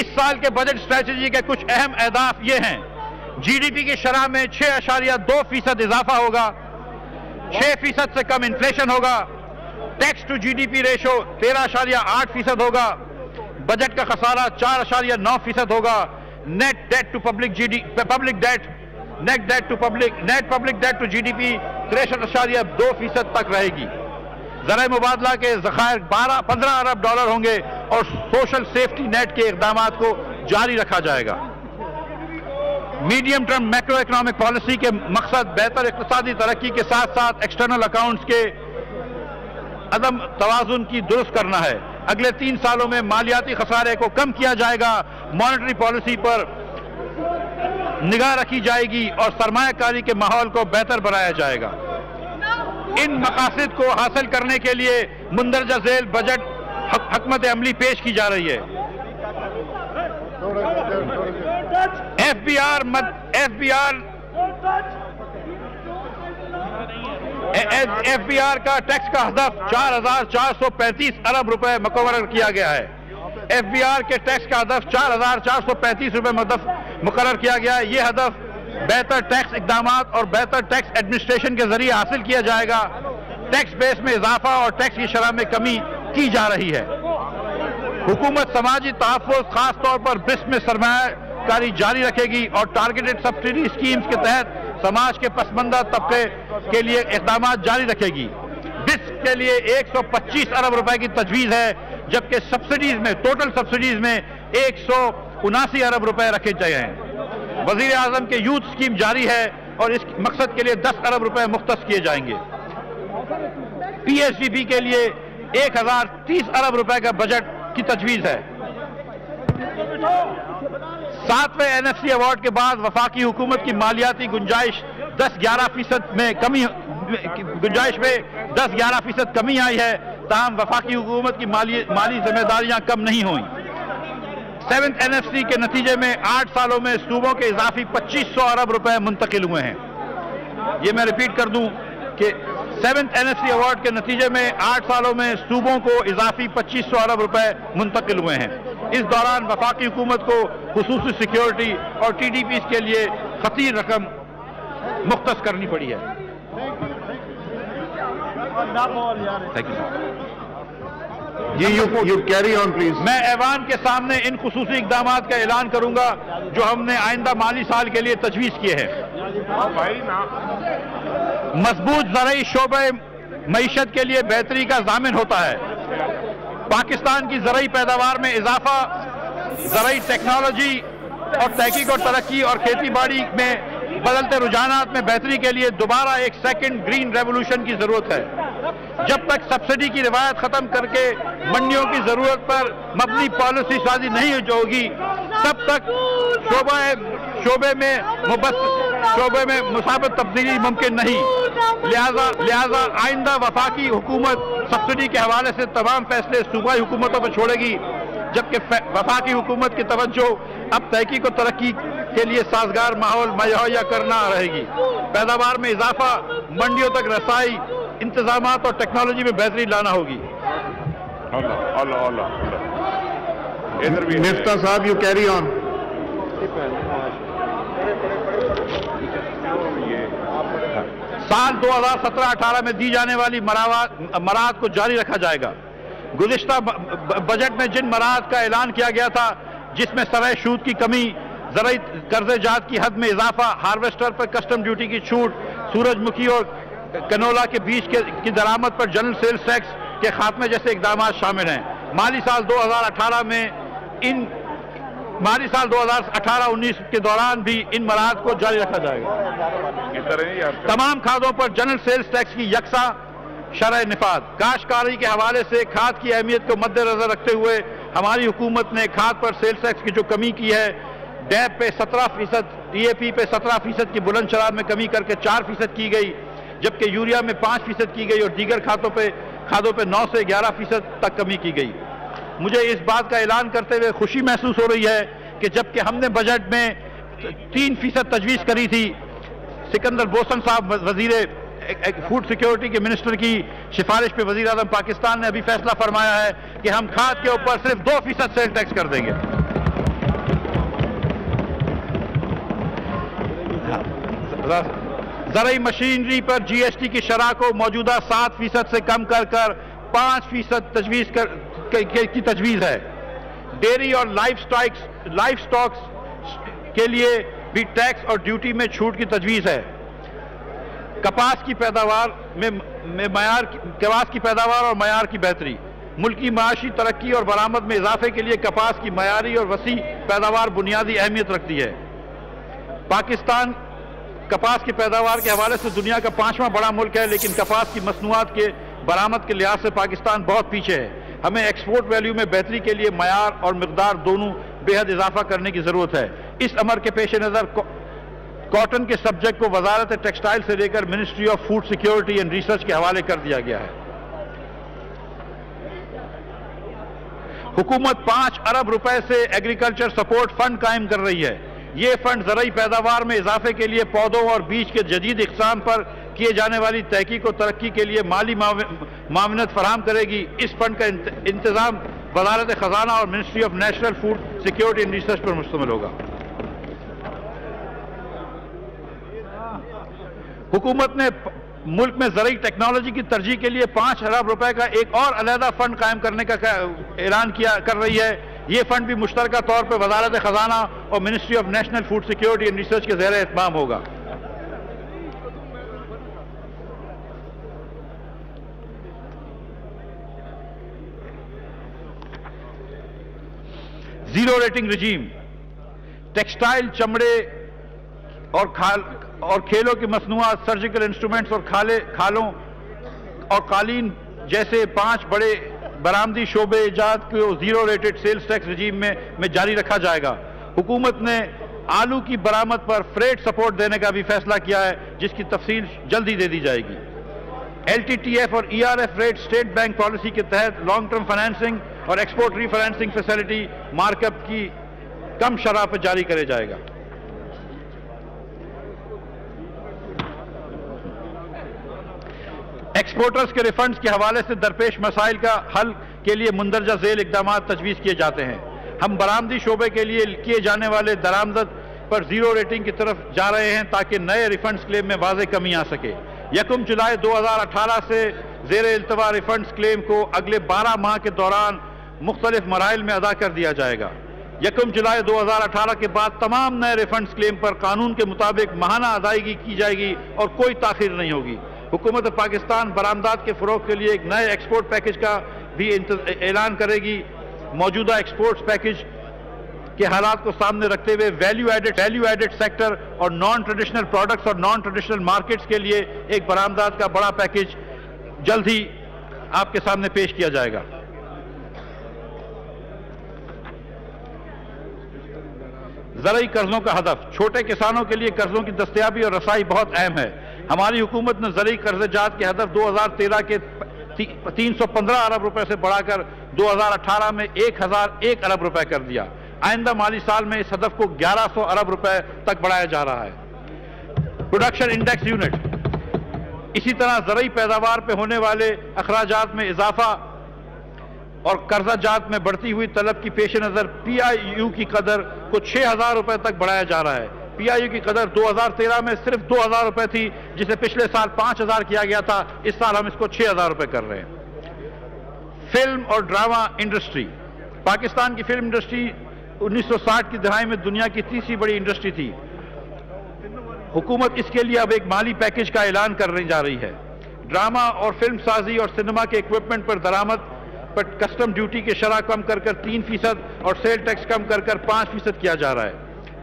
اس سال کے بجٹ اسٹریٹجی کے کچھ اہم اہداف یہ ہیں: جی ڈی پی کی شرح میں 6.2% اضافہ ہوگا، 6% سے کم انفلیشن ہوگا، tax to G D P ratio 13.8% ہوگا، بجٹ کا خسارہ 4.9% ہوگا، net public debt to G D P 63.2% تک رہے گی، زرعی مبادلہ کے ذخائر 15 ارب ڈالر ہوں گے اور سوشل سیفٹی نیٹ کے اقدامات کو جاری رکھا جائے گا۔ Medium term macroeconomic policy کے مقصد بہتر اقتصادی ترقی کے ساتھ ساتھ ایکسٹرنل اکاؤنٹس کے عدم توازن کی درست کرنا ہے۔ اگلے 3 سالوں میں مالیاتی خسارے کو کم کیا جائے گا، مانیٹری پالیسی پر نگاہ رکھی جائے گی اور سرمایہ کاری کے ماحول کو بہتر بنایا جائے گا۔ ان مقاصد کو حاصل کرنے کے لیے مندرجہ ذیل بجٹ حکمت عملی پیش کی جا رہی ہے۔ ایف بی آر کا ٹیکس کا ہدف 4,435 ارب روپے مقرر کیا گیا ہے۔ ایف بی آر کے ٹیکس کا ہدف 4,435 روپے مقرر کیا گیا ہے۔ یہ ہدف بہتر ٹیکس اقدامات اور بہتر ٹیکس ایڈمنسٹریشن کے ذریعے حاصل کیا جائے گا۔ ٹیکس بیس میں اضافہ اور ٹیکس کی شرح میں کمی کی جا رہی ہے۔ حکومت سماجی تحفظ خاص طور پر بس میں سرمایہ کاری جاری رکھے گی اور ٹارگیٹڈ سبسڈی اسکیمز کے تحت سماج کے پسماندہ طبقے کے لیے اقدامات جاری رکھے گی۔ بس کے لیے 125 ارب روپے کی تجویز ہے، جبکہ سبسڈیز میں ٹوٹل سبسڈیز میں 179 ارب روپے رکھے گئے ہیں۔ وزیر اعظم کے یوتھ اسکیم جاری ہے اور اس مقصد کے لیے 10 ارب روپے مختص کیے جائیں گے۔ پی ایس ڈی پی کے لیے 1030 ارب روپے کا بجٹ کی تجویز ہے۔ 7ویں این ایف سی ایوارڈ کے بعد وفاقی حکومت کی مالیاتی گنجائش 10-11% میں 10-11% کمی آئی ہے، تاہم وفاقی حکومت کی مالی ذمہ داریاں کم نہیں ہوئیں۔ 7th این ایف سی کے نتیجے میں 8 سالوں میں صوبوں کے اضافی 2500 ارب روپے منتقل ہوئے ہیں۔ یہ میں ریپیٹ کر دوں کہ 7th N F C award کے نتیجے میں 8 سالوں میں صوبوں کو اضافی 2500 ارب روپے منتقل ہوئے ہیں۔ اس دوران وفاقی حکومت کو خصوصی سیکیورٹی اور ٹی ڈی پیز کے لیے خطیر رقم مختص کرنی پڑی ہے۔ میں ایوان کے سامنے ان خصوصی اقدامات کا اعلان کروں گا جو ہم نے آئندہ مالی سال کے لیے تجویز کیے ہیں۔ مضبوط زرعی شعبہ معیشت کے لیے بہتری کا ضامن ہوتا ہے۔ پاکستان کی زرعی پیداوار میں اضافہ، زرعی ٹیکنالوجی اور تحقیق اور ترقی اور کھیتی باڑی میں بدلتے رجحانات میں بہتری کے لیے دوبارہ ایک سیکنڈ گرین ریولوشن کی ضرورت ہے۔ جب تک سبسڈی کی روایت ختم کر کے منڈیوں کی ضرورت پر مبنی پالیسی سازی نہیں ہوگی، تب تک شعبے میں مثابت تبدیلی ممکن نہیں۔ لہذا آئندہ وفاقی حکومت سبسڈی کے حوالے سے تمام فیصلے صوبائی حکومتوں پر چھوڑے گی، جبکہ وفاقی حکومت کی توجہ اب تحقیق و ترقی کے لیے سازگار ماحول مہیا کرنا رہے گی۔ پیداوار میں اضافہ، منڈیوں تک رسائی، انتظامات اور ٹیکنالوجی میں بہتری لانا ہوگی۔ مفتاح صاحب یو کیری آن۔ سال 2017-18 میں دی جانے والی مراعات کو جاری رکھا جائے گا۔ گزشتہ بجٹ میں جن مراعات کا اعلان کیا گیا تھا، جس میں سرائے سود کی کمی، زرعی قرضے جات کی حد میں اضافہ، ہارویسٹر پر کسٹم ڈیوٹی کی چھوٹ، سورج مکھی اور کنولا کے بیج کی درآمد پر جنرل سیلز ٹیکس کے خاتمے جیسے اقدامات شامل ہیں۔ مالی سال 2018-19 کے دوران بھی ان مراعات کو جاری رکھا جائے گا۔ تمام کھادوں پر جنرل سیلز ٹیکس کی یکساں شرح نفاذ۔ کاشتکاری کے حوالے سے کھاد کی اہمیت کو مد نظر رکھتے ہوئے ہماری حکومت نے کھاد پر سیلز ٹیکس کی جو کمی کی ہے، ڈیپ پہ 17%، ڈی اے پی پہ 17% کی بلند شرح میں کمی کر کے 4% کی گئی، جبکہ یوریا میں 5% کی گئی اور دیگر کھادوں پہ 9 سے 11% تک کمی کی گئی۔ مجھے اس بات کا اعلان کرتے ہوئے خوشی محسوس ہو رہی ہے کہ جبکہ ہم نے بجٹ میں 3% تجویز کری تھی، سکندر بوسن صاحب وزیر فوڈ سیکیورٹی کے منسٹر کی سفارش پہ وزیر اعظم پاکستان نے ابھی فیصلہ فرمایا ہے کہ ہم کھاد کے اوپر صرف 2% سیل ٹیکس کر دیں گے۔ زرعی مشینری پر GST کی شرح کو موجودہ 7% سے کم کر 5% کی تجویز ہے. ڈیری اور لائف سٹاکس کے لیے بھی ٹیکس اور ڈیوٹی میں چھوٹ کی تجویز ہے. کپاس کی پیداوار اور معیار کی بہتری. ملکی معاشی ترقی اور برآمد میں اضافے کے لیے کپاس کی معیاری اور وسیع پیداوار بنیادی اہمیت رکھتی ہے. پاکستان کپاس کی پیداوار کے حوالے سے دنیا کا 5واں بڑا ملک ہے، لیکن کپاس کی مصنوعات کے برآمد کے لحاظ سے پاکستان بہت پیچھے ہے. ہمیں ایکسپورٹ ویلیو میں بہتری کے لیے معیار اور مقدار دونوں بے حد اضافہ کرنے کی ضرورت ہے. اس امر کے پیش نظر کاٹن کے سبجیکٹ کو وزارت ٹیکسٹائل سے لے کر ministry of food security and research کے حوالے کر دیا گیا ہے. حکومت 5 ارب روپے سے ایگریکلچر سپورٹ فنڈ قائم کر رہی ہے. یہ فنڈ زرعی پیداوار میں اضافے کے لیے پودوں اور بیج کے جدید اقسام پر کیے جانے والی تحقیق و ترقی کے لیے مالی معاونت فراہم کرے گی. اس فنڈ کا انتظام وزارت خزانہ اور ministry of national food security and research پر مشتمل ہوگا. حکومت نے ملک میں زرعی ٹیکنالوجی کی ترجیح کے لیے 5 ارب روپے کا ایک اور علیحدہ فنڈ قائم کرنے کا اعلان کر رہی ہے. یہ فنڈ بھی مشترکہ طور پر وزارت خزانہ اور ministry of national food security and research کے زیر اہتمام ہوگا. زیرو ریٹنگ رجیم. ٹیکسٹائل، چمڑے اور کھیلوں کی مصنوعات، سرجیکل انسٹرومنٹس اور کھالوں اور قالین جیسے 5 بڑے برآمدی شعبے جات کو زیرو ریٹڈ سیلز ٹیکس رجیم میں جاری رکھا جائے گا. حکومت نے آلو کی برآمد پر فریٹ سپورٹ دینے کا بھی فیصلہ کیا ہے، جس کی تفصیل جلدی دے دی جائے گی. LTTF اور ERF rate state bank policy کے تحت لانگ ٹرم فائنینسنگ اور ایکسپورٹ ری فائنینسنگ فیسلٹی مارک اپ کی کم شرح پر جاری کرے جائے گا. ایکسپورٹرز کے ریفنڈز کے حوالے سے درپیش مسائل کا حل کے لیے مندرجہ ذیل اقدامات تجویز کیے جاتے ہیں. ہم برآمدی شعبے کے لیے کیے جانے والے درآمد پر زیرو ریٹنگ کی طرف جا رہے ہیں تاکہ نئے ریفنڈز کلیم میں واضح کمی آ سکے. 1 جولائی 2018 سے زیر التوا ریفنڈز کلیم کو اگلے 12 ماہ کے دوران مختلف مراحل میں ادا کر دیا جائے گا. 1 جولائی 2018 کے بعد تمام نئے ریفنڈز کلیم پر قانون کے مطابق ماہانہ ادائیگی کی جائے گی اور کوئی تاخیر نہیں ہوگی. حکومت پاکستان برآمدات کے فروغ کے لیے ایک نئے ایکسپورٹ پیکج کا بھی اعلان کرے گی. موجودہ ایکسپورٹس پیکج کے حالات کو سامنے رکھتے ہوئے ویلیو ایڈڈ سیکٹر اور نان ٹریڈیشنل پروڈکٹس اور نان ٹریڈیشنل مارکیٹس کے لیے ایک برآمدات کا بڑا پیکج جلد ہی آپ کے سامنے پیش کیا جائے گا. زرعی قرضوں کا ہدف. چھوٹے کسانوں کے لیے قرضوں کی دستیابی اور رسائی بہت اہم ہے. ہماری حکومت نے زرعی قرض جات کے ہدف 2013 کے 315 ارب روپے سے بڑھا کر 2018 میں 1001 ارب روپے کر دیا. آئندہ مالی سال میں اس ہدف کو 1100 ارب روپے تک بڑھایا جا رہا ہے. Production index unit. اسی طرح زرعی پیداوار پہ ہونے والے اخراجات میں اضافہ اور قرضہ جات میں بڑھتی ہوئی طلب کی پیش نظر PIU کی قدر کو 6000 روپے تک بڑھایا جا رہا ہے. PIU کی قدر 2013 میں صرف 2000 روپے تھی، جسے پچھلے سال 5000 کیا گیا تھا. اس سال ہم اس کو 6000 روپے کر رہے ہیں. فلم اور ڈرامہ انڈسٹری. پاکستان کی فلم انڈسٹری 1960 کی دہائی میں دنیا کی تیسری بڑی انڈسٹری تھی. حکومت اس کے لیے اب ایک مالی پیکج کا اعلان کرنے جا رہی ہے. ڈرامہ اور فلم سازی اور سینما کے ایکوپمنٹ پر درآمد پر کسٹم ڈیوٹی کے شرح کم کر 3% اور سیل ٹیکس کم کر 5% کیا جا رہا ہے.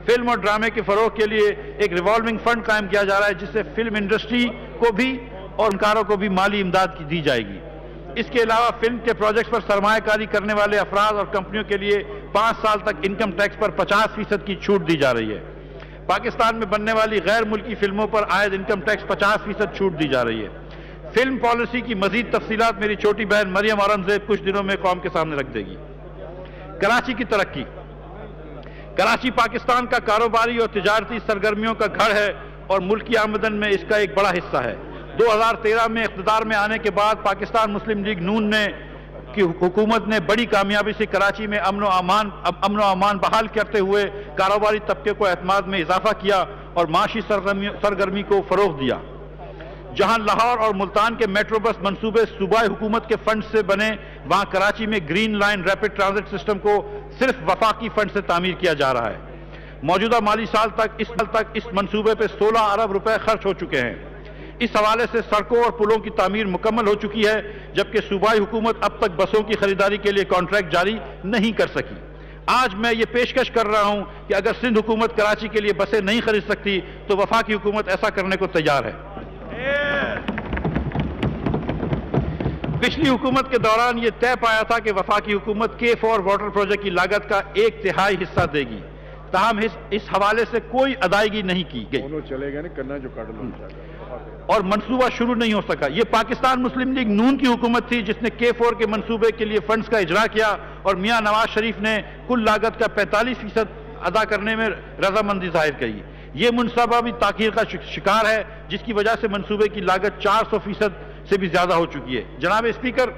فلم اور ڈرامے کے فروغ کے لیے ایک ریوالونگ فنڈ قائم کیا جا رہا ہے، جس سے فلم انڈسٹری کو بھی اور فنکاروں کو بھی مالی امداد دی جائے گی. اس کے علاوہ فلم کے پروجیکٹس پر سرمایہ کاری کرنے والے افراد اور کمپنیوں کے لیے 5 سال تک انکم ٹیکس پر 50% کی چھوٹ دی جا رہی ہے. پاکستان میں بننے والی غیر ملکی فلموں پر عائد انکم ٹیکس 50% چھوٹ دی جا رہی ہے. فلم پالیسی کی مزید تفصیلات میری چھوٹی بہن مریم اورنگزیب کچھ دنوں میں قوم کے سامنے رکھ دے گی. کراچی کی ترقی. کراچی پاکستان کا کاروباری اور تجارتی سرگرمیوں کا گھر ہے اور ملکی آمدن میں اس کا ایک بڑا حصہ ہے. 2013 میں اقتدار میں آنے کے بعد پاکستان مسلم لیگ نون کی حکومت نے بڑی کامیابی سے کراچی میں امن و امان بحال کرتے ہوئے کاروباری طبقے کو اعتماد میں اضافہ کیا اور معاشی سرگرمی کو فروغ دیا۔ جہاں لاہور اور ملتان کے میٹرو بس منصوبے صوبائی حکومت کے فنڈ سے بنے، وہاں کراچی میں green line rapid transit system کو صرف وفاقی فنڈ سے تعمیر کیا جا رہا ہے۔ موجودہ مالی سال تک اس منصوبے پہ 16 ارب روپے خرچ ہو چکے ہیں۔ اس حوالے سے سڑکوں اور پلوں کی تعمیر مکمل ہو چکی ہے، جبکہ صوبائی حکومت اب تک بسوں کی خریداری کے لیے کانٹریکٹ جاری نہیں کر سکی۔ آج میں یہ پیشکش کر رہا ہوں کہ اگر سندھ حکومت کراچی کے لیے بسیں نہیں خرید سکتی تو وفاقی حکومت ایسا کرنے کو تیار ہے۔ پچھلی حکومت کے دوران یہ طے پایا تھا کہ وفاقی حکومت K4 واٹر پروجیکٹ کی لاگت کا 1/3 حصہ دے گی، تاہم اس حوالے سے کوئی ادائیگی نہیں کی گئی اور منصوبہ شروع نہیں ہو سکا۔ یہ پاکستان مسلم لیگ نون کی حکومت تھی جس نے K4 کے منصوبے کے لیے فنڈز کا اجرا کیا اور میاں نواز شریف نے کل لاگت کا 45% ادا کرنے میں رضامندی ظاہر کی۔ یہ منصوبہ بھی تاخیر کا شکار ہے، جس کی وجہ سے منصوبے کی لاگت 400% سے بھی زیادہ ہو چکی ہے۔ جناب اسپیکر،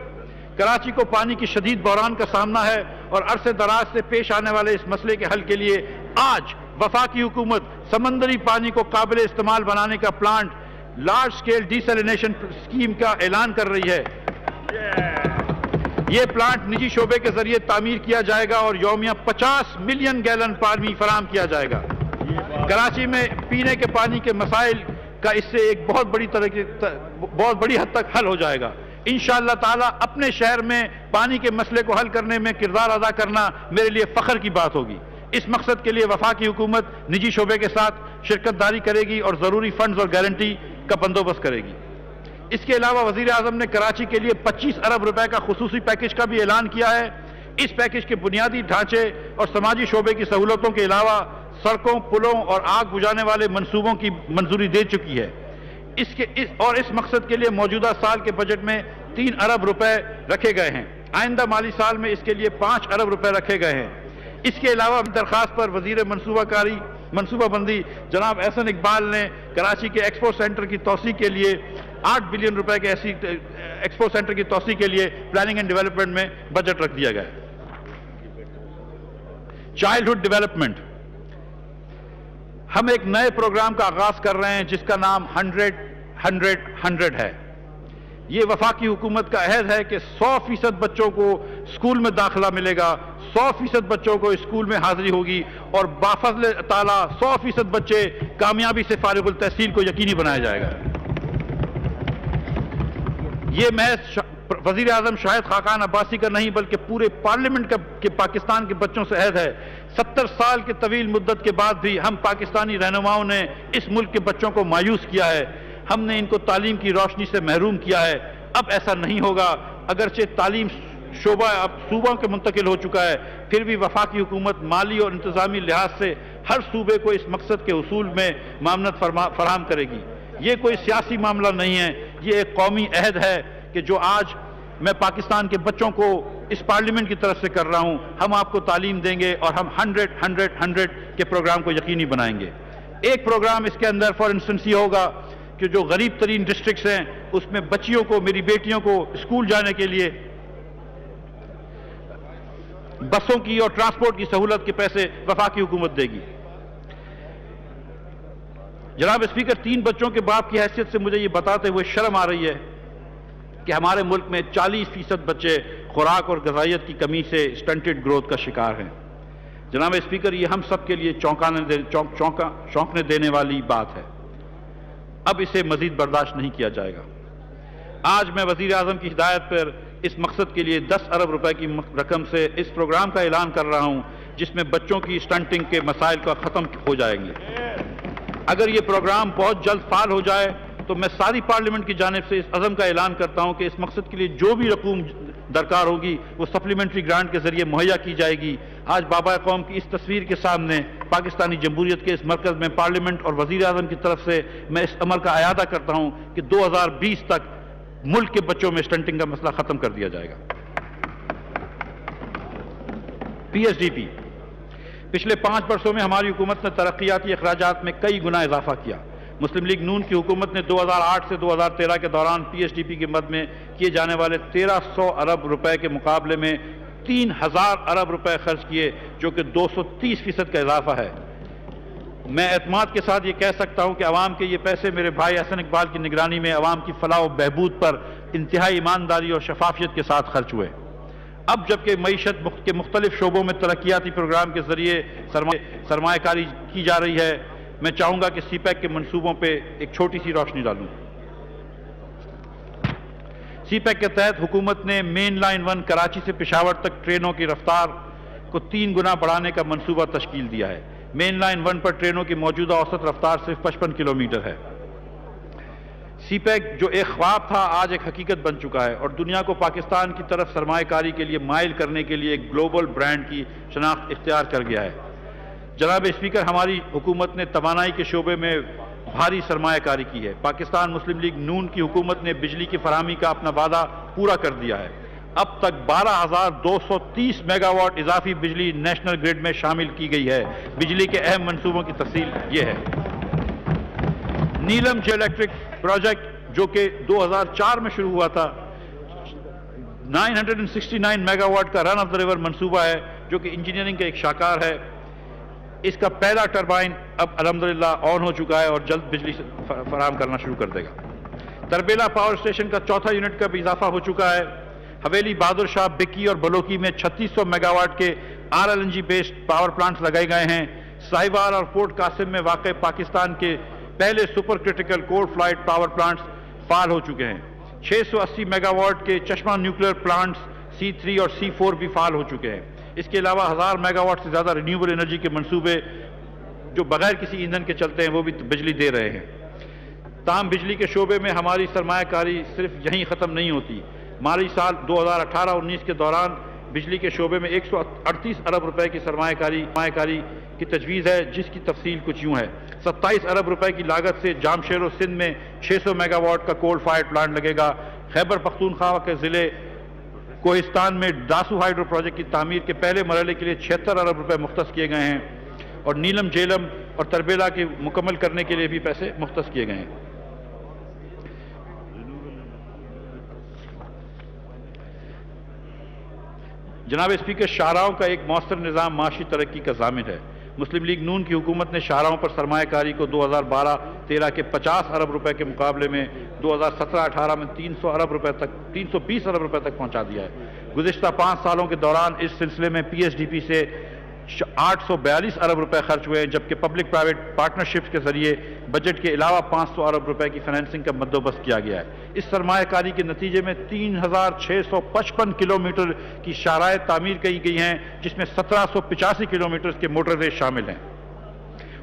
کراچی کو پانی کی شدید بحران کا سامنا ہے اور عرصے دراز سے پیش آنے والے اس مسئلے کے حل کے لیے آج وفاقی حکومت سمندری پانی کو قابل استعمال بنانے کا پلانٹ لارج سکیل ڈیسلینیشن اسکیم کا اعلان کر رہی ہے۔ یہ پلانٹ نجی شعبے کے ذریعے تعمیر کیا جائے گا اور یومیہ 50 ملین گیلن پانی فراہم کیا جائے گا۔ کراچی میں پینے کے پانی کے مسائل کا اس سے ایک بہت بڑی حد تک حل ہو جائے گا۔ انشاءاللہ تعالی اپنے شہر میں پانی کے مسئلے کو حل کرنے میں کردار ادا کرنا میرے لیے فخر کی بات ہوگی۔ اس مقصد کے لیے وفاقی حکومت نجی شعبے کے ساتھ شرکت داری کرے گی اور ضروری فنڈز اور گارنٹی کا بندوبست کرے گی۔ اس کے علاوہ وزیر اعظم نے کراچی کے لیے 25 ارب روپے کا خصوصی پیکج کا بھی اعلان کیا ہے۔ اس پیکج کے بنیادی ڈھانچے اور سماجی شعبے کی سہولتوں کے علاوہ سڑکوں، پلوں اور آگ بجھانے والے منصوبوں کی منظوری دے چکی ہے۔ اس مقصد کے لیے موجودہ سال کے بجٹ میں 3 ارب روپے رکھے گئے ہیں۔ آئندہ مالی سال میں اس کے لیے 5 ارب روپے رکھے گئے ہیں۔ اس کے علاوہ درخواست پر وزیر منصوبہ بندی جناب احسن اقبال نے کراچی کے ایکسپو سینٹر کی توسیع کے لیے 8 بلین روپے کے ایکسپو سینٹر کی توسیع کے لیے پلاننگ اینڈ ڈیولپمنٹ میں بجٹ رکھ دیا گیا ہے۔ چائلڈہڈ ڈیولپمنٹ، ہم ایک نئے پروگرام کا آغاز کر رہے ہیں جس کا نام 100-100-100 ہے۔ یہ وفاقی حکومت کا عہد ہے کہ 100% بچوں کو اسکول میں داخلہ ملے گا، 100% بچوں کو اسکول میں حاضری ہوگی اور بفضل تعالیٰ 100% بچے کامیابی سے فارغ التحصیل کو یقینی بنایا جائے گا۔ یہ محض وزیر اعظم شاہد خاقان عباسی کا نہیں بلکہ پورے پارلیمنٹ کے پاکستان کے بچوں سے عہد ہے۔ 70 سال کے طویل مدت کے بعد بھی ہم پاکستانی رہنماؤں نے اس ملک کے بچوں کو مایوس کیا ہے، ہم نے ان کو تعلیم کی روشنی سے محروم کیا ہے۔ اب ایسا نہیں ہوگا، اگرچہ تعلیم شعبہ اب صوبوں کے منتقل ہو چکا ہے، پھر بھی وفاقی حکومت مالی اور انتظامی لحاظ سے ہر صوبے کو اس مقصد کے حصول میں معاونت فراہم کرے گی۔ یہ کوئی سیاسی معاملہ نہیں ہے، یہ ایک قومی عہد ہے کہ جو آج میں پاکستان کے بچوں کو اس پارلیمنٹ کی طرف سے کر رہا ہوں۔ ہم آپ کو تعلیم دیں گے اور ہم 100-100-100 کے پروگرام کو یقینی بنائیں گے۔ ایک پروگرام اس کے اندر فار انسٹنس یہ ہوگا کہ جو غریب ترین ڈسٹرکٹس ہیں اس میں بچیوں کو، میری بیٹیوں کو اسکول جانے کے لیے بسوں کی اور ٹرانسپورٹ کی سہولت کے پیسے وفاقی حکومت دے گی۔ جناب اسپیکر، 3 بچوں کے باپ کی حیثیت سے مجھے یہ بتاتے ہوئے شرم آ رہی ہے کہ ہمارے ملک میں 40% بچے خوراک اور غذائیت کی کمی سے سٹنٹڈ گروتھ کا شکار ہیں۔ جناب اسپیکر، یہ ہم سب کے لیے چونکنے دینے والی بات ہے۔ اب اسے مزید برداشت نہیں کیا جائے گا۔ آج میں وزیر اعظم کی ہدایت پر اس مقصد کے لیے 10 ارب روپے کی رقم سے اس پروگرام کا اعلان کر رہا ہوں جس میں بچوں کی سٹنٹنگ کے مسائل کا ختم ہو جائیں گے۔ اگر یہ پروگرام بہت جلد فعال ہو جائے تو میں ساری پارلیمنٹ کی جانب سے اس عزم کا اعلان کرتا ہوں کہ اس مقصد کے لیے جو بھی رقوم درکار ہوگی وہ سپلیمنٹری گرانٹ کے ذریعے مہیا کی جائے گی۔ آج بابا قوم کی اس تصویر کے سامنے پاکستانی جمہوریت کے اس مرکز میں پارلیمنٹ اور وزیر اعظم کی طرف سے میں اس عمل کا اعادہ کرتا ہوں کہ 2020 تک ملک کے بچوں میں سٹنٹنگ کا مسئلہ ختم کر دیا جائے گا۔ PSDP، پچھلے 5 برسوں میں ہماری حکومت نے ترقیاتی اخراجات میں کئی گنا اضافہ کیا۔ مسلم لیگ نون کی حکومت نے 2008 سے 2013 کے دوران PSDP کی مد میں کیے جانے والے 1300 ارب روپے کے مقابلے میں 3000 ارب روپے خرچ کیے، جو کہ 230% کا اضافہ ہے۔ میں اعتماد کے ساتھ یہ کہہ سکتا ہوں کہ عوام کے یہ پیسے میرے بھائی احسن اقبال کی نگرانی میں عوام کی فلاح و بہبود پر انتہائی ایمانداری اور شفافیت کے ساتھ خرچ ہوئے۔ اب جبکہ معیشت کے مختلف شعبوں میں ترقیاتی پروگرام کے ذریعے سرمایہ کاری کی جا رہی ہے، میں چاہوں گا کہ سی پیک کے منصوبوں پہ ایک چھوٹی سی روشنی ڈالوں۔ سی پیک کے تحت حکومت نے مین لائن 1 کراچی سے پشاور تک ٹرینوں کی رفتار کو 3 گنا بڑھانے کا منصوبہ تشکیل دیا ہے۔ مین لائن 1 پر ٹرینوں کی موجودہ اوسط رفتار صرف 55 کلومیٹر ہے۔ سی پیک جو ایک خواب تھا آج ایک حقیقت بن چکا ہے اور دنیا کو پاکستان کی طرف سرمایہ کاری کے لیے مائل کرنے کے لیے ایک گلوبل برانڈ کی شناخت اختیار کر گیا ہے۔ جناب اسپیکر، ہماری حکومت نے توانائی کے شعبے میں بھاری سرمایہ کاری کی ہے۔ پاکستان مسلم لیگ نون کی حکومت نے بجلی کی فراہمی کا اپنا وعدہ پورا کر دیا ہے۔ اب تک 12,230 میگا واٹ اضافی بجلی نیشنل گریڈ میں شامل کی گئی ہے۔ بجلی کے اہم منصوبوں کی تفصیل یہ ہے۔ نیلم جے الیکٹرک پروجیکٹ جو کہ 2004 میں شروع ہوا تھا، 969 میگا واٹ کا رن آف دا ریور منصوبہ ہے جو کہ انجینئرنگ کا ایک شاہکار ہے۔ اس کا پہلا ٹربائن اب الحمدللہ آن ہو چکا ہے اور جلد بجلی فراہم کرنا شروع کر دے گا۔ تربیلا پاور اسٹیشن کا چوتھا یونٹ کا بھی اضافہ ہو چکا ہے۔ حویلی بہادر شاہ، بکی اور بلوکی میں 3600 میگا واٹ کے RLNG بیسڈ پاور پلانٹس لگائے گئے ہیں۔ ساہیوال اور پورٹ قاسم میں واقع پاکستان کے پہلے سپر کرٹیکل کول فلائٹ پاور پلانٹس فعال ہو چکے ہیں۔ 680 میگا واٹ کے چشمہ نیوکلیر پلانٹس C3 اور C4 بھی فعال ہو چکے ہیں۔ اس کے علاوہ 1000 میگا واٹ سے زیادہ رینیوبل انرجی کے منصوبے جو بغیر کسی ایندھن کے چلتے ہیں وہ بھی بجلی دے رہے ہیں۔ تاہم بجلی کے شعبے میں ہماری سرمایہ کاری صرف یہیں ختم نہیں ہوتی۔ مالی سال 2018-19 کے دوران بجلی کے شعبے میں 138 ارب روپے کی سرمایہ کاری کی تجویز ہے، جس کی تفصیل کچھ یوں ہے۔ 27 ارب روپے کی لاگت سے جامشیر و سندھ میں 600 میگا واٹ کا کول فائر پلانٹ لگے گا۔ خیبر پختونخوا کے ضلع کوہستان میں داسو ہائیڈرو پروجیکٹ کی تعمیر کے پہلے مرحلے کے لیے 76 ارب روپے مختص کیے گئے ہیں اور نیلم جیلم اور تربیلا کے مکمل کرنے کے لیے بھی پیسے مختص کیے گئے ہیں۔ جناب اسپیکر، شاہراہوں کا ایک مؤثر نظام معاشی ترقی کا ضامن ہے۔ مسلم لیگ نون کی حکومت نے شاہراہوں پر سرمایہ کاری کو 2012-13 کے 50 ارب روپے کے مقابلے میں 2017-18 میں 320 ارب روپے تک پہنچا دیا ہے۔ گزشتہ 5 سالوں کے دوران اس سلسلے میں PSDP سے 842 ارب روپے خرچ ہوئے، جبکہ پبلک پرائیویٹ پارٹنرشپس کے ذریعے بجٹ کے علاوہ 500 ارب روپے کی فائنینسنگ کا مدوبست کیا گیا ہے۔ اس سرمایہ کاری کے نتیجے میں 3655 کلومیٹر کی شاہراہیں تعمیر کی گئی ہیں، جس میں 1785 کلومیٹر کے موٹر وے شامل ہیں۔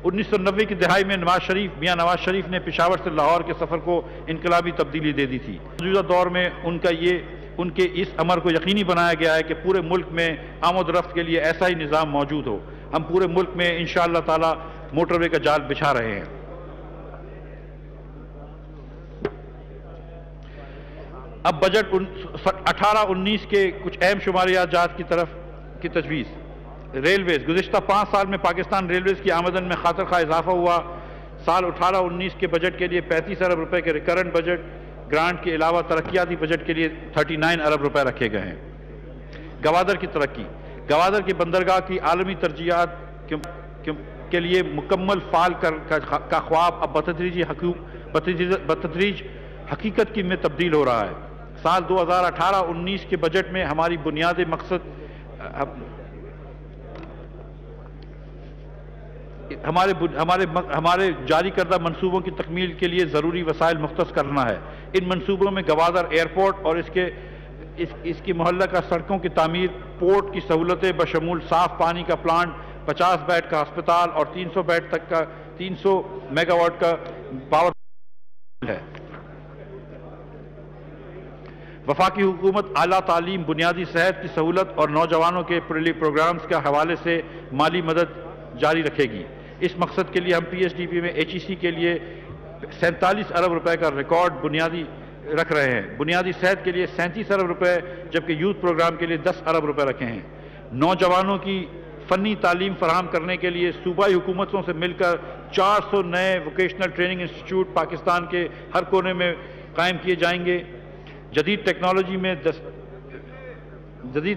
1990 کی دہائی میں میاں نواز شریف نے پشاور سے لاہور کے سفر کو انقلابی تبدیلی دے دی تھی۔ موجودہ دور میں ان کے اس امر کو یقینی بنایا گیا ہے کہ پورے ملک میں آمد و رفت کے لیے ایسا ہی نظام موجود ہو۔ ہم پورے ملک میں انشاءاللہ تعالی موٹر وے کا جال بچھا رہے ہیں۔ اب بجٹ 18-19 کے کچھ اہم شماریات جات کی طرف کی تجویز۔ ریلویز، گزشتہ 5 سال میں پاکستان ریلویز کی آمدن میں خاطر خواہ اضافہ ہوا۔ سال 18-19 کے بجٹ کے لیے 35 ارب روپے کے ریکرنٹ بجٹ گرانٹ کے علاوہ ترقیاتی بجٹ کے لیے 39 ارب روپے رکھے گئے ہیں۔ گوادر کی ترقی، گوادر کی بندرگاہ کی عالمی ترجیحات کے لیے مکمل فعال کا خواب اب بتدریج حقیقت میں تبدیل ہو رہا ہے۔ سال 2018-19 کے بجٹ میں ہماری بنیادی مقصد ہمارے جاری کردہ منصوبوں کی تکمیل کے لیے ضروری وسائل مختص کرنا ہے۔ ان منصوبوں میں گوادر ایئرپورٹ اور اس کی معلقہ سڑکوں کی تعمیر، پورٹ کی سہولتیں بشمول صاف پانی کا پلانٹ، 50 بیڈ کا ہسپتال اور 300 بیڈ تک کا 300 میگا واٹ کا پاور ہے۔ وفاقی حکومت اعلیٰ تعلیم، بنیادی صحت کی سہولت اور نوجوانوں کے پروگرامز کے حوالے سے مالی مدد جاری رکھے گی۔ اس مقصد کے لیے ہم PSDP میں HEC کے لیے 47 ارب روپے کا ریکارڈ بنیادی رکھ رہے ہیں۔ بنیادی صحت کے لیے 37 ارب روپے، جبکہ یوتھ پروگرام کے لیے 10 ارب روپے رکھے ہیں۔ نوجوانوں کی فنی تعلیم فراہم کرنے کے لیے صوبائی حکومتوں سے مل کر 400 نئے ووکیشنل ٹریننگ انسٹیٹیوٹ پاکستان کے ہر کونے میں قائم کیے جائیں گے۔ جدید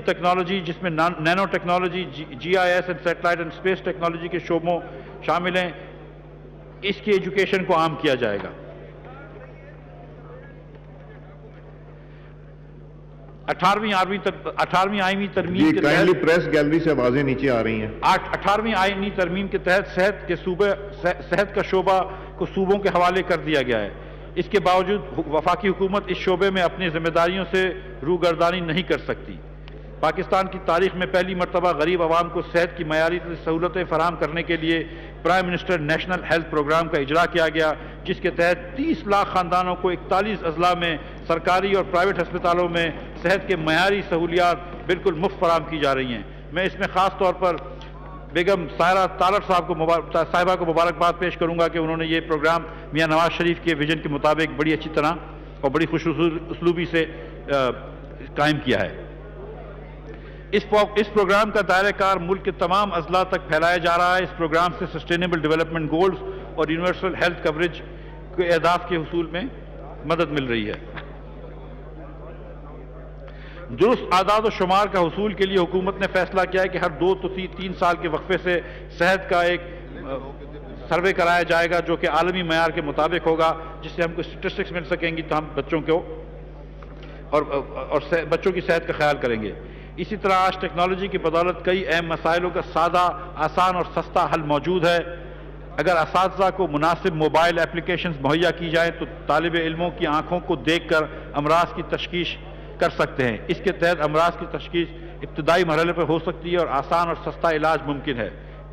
ٹیکنالوجی جس میں Nano technology, GIS and satellite and space technology کے شعبوں شامل ہیں، اس کی ایجوکیشن کو عام کیا جائے گا۔ 18ویں آئینی ترمیم کے تحت پریس گیلری سے آوازیں نیچے آ رہی ہیں۔ 18ویں آئینی ترمیم کے تحت صحت کا شعبہ کو صوبوں کے حوالے کر دیا گیا ہے۔ اس کے باوجود وفاقی حکومت اس شعبے میں اپنی ذمہ داریوں سے روگردانی نہیں کر سکتی۔ پاکستان کی تاریخ میں پہلی مرتبہ غریب عوام کو صحت کی معیاری سہولتیں فراہم کرنے کے لیے prime minister national health programme کا اجرا کیا گیا، جس کے تحت 30 لاکھ خاندانوں کو 41 اضلاع میں سرکاری اور پرائیویٹ ہسپتالوں میں صحت کے معیاری سہولیات بالکل مفت فراہم کی جا رہی ہیں۔ میں اس میں خاص طور پر بیگم سائرہ تالر صاحبہ کو مبارکباد پیش کروں گا کہ انہوں نے یہ پروگرام میاں نواز شریف کے ویژن کے مطابق بڑی اچھی طرح اور بڑی خوش اسلوبی سے قائم کیا ہے۔ اس پروگرام کا دائرہ کار ملک کے تمام اضلاع تک پھیلایا جا رہا ہے۔ اس پروگرام سے سسٹینیبل ڈیولپمنٹ گولز اور یونیورسل ہیلتھ کوریج کے اہداف کے حصول میں مدد مل رہی ہے۔ درست اعداد و شمار کا حصول کے لیے حکومت نے فیصلہ کیا ہے کہ ہر 2 تو 3 سال کے وقفے سے صحت کا ایک سروے کرایا جائے گا، جو کہ عالمی معیار کے مطابق ہوگا، جس سے ہم کو اسٹیٹسٹکس مل سکیں گی تو ہم بچوں کو اور بچوں کی صحت کا خیال کریں گے۔ اسی طرح آج ٹیکنالوجی کی بدولت کئی اہم مسائلوں کا سادہ، آسان اور سستا حل موجود ہے۔ اگر اساتذہ کو مناسب موبائل اپلیکیشنز مہیا کی جائیں تو طالب علموں کی آنکھوں کو دیکھ کر امراض کی تشخیص کر سکتے ہیں۔ اس کے تحت امراض کی تشخیص ابتدائی مرحلے پر ہو سکتی ہے اور آسان اور سستا علاج ممکن ہے۔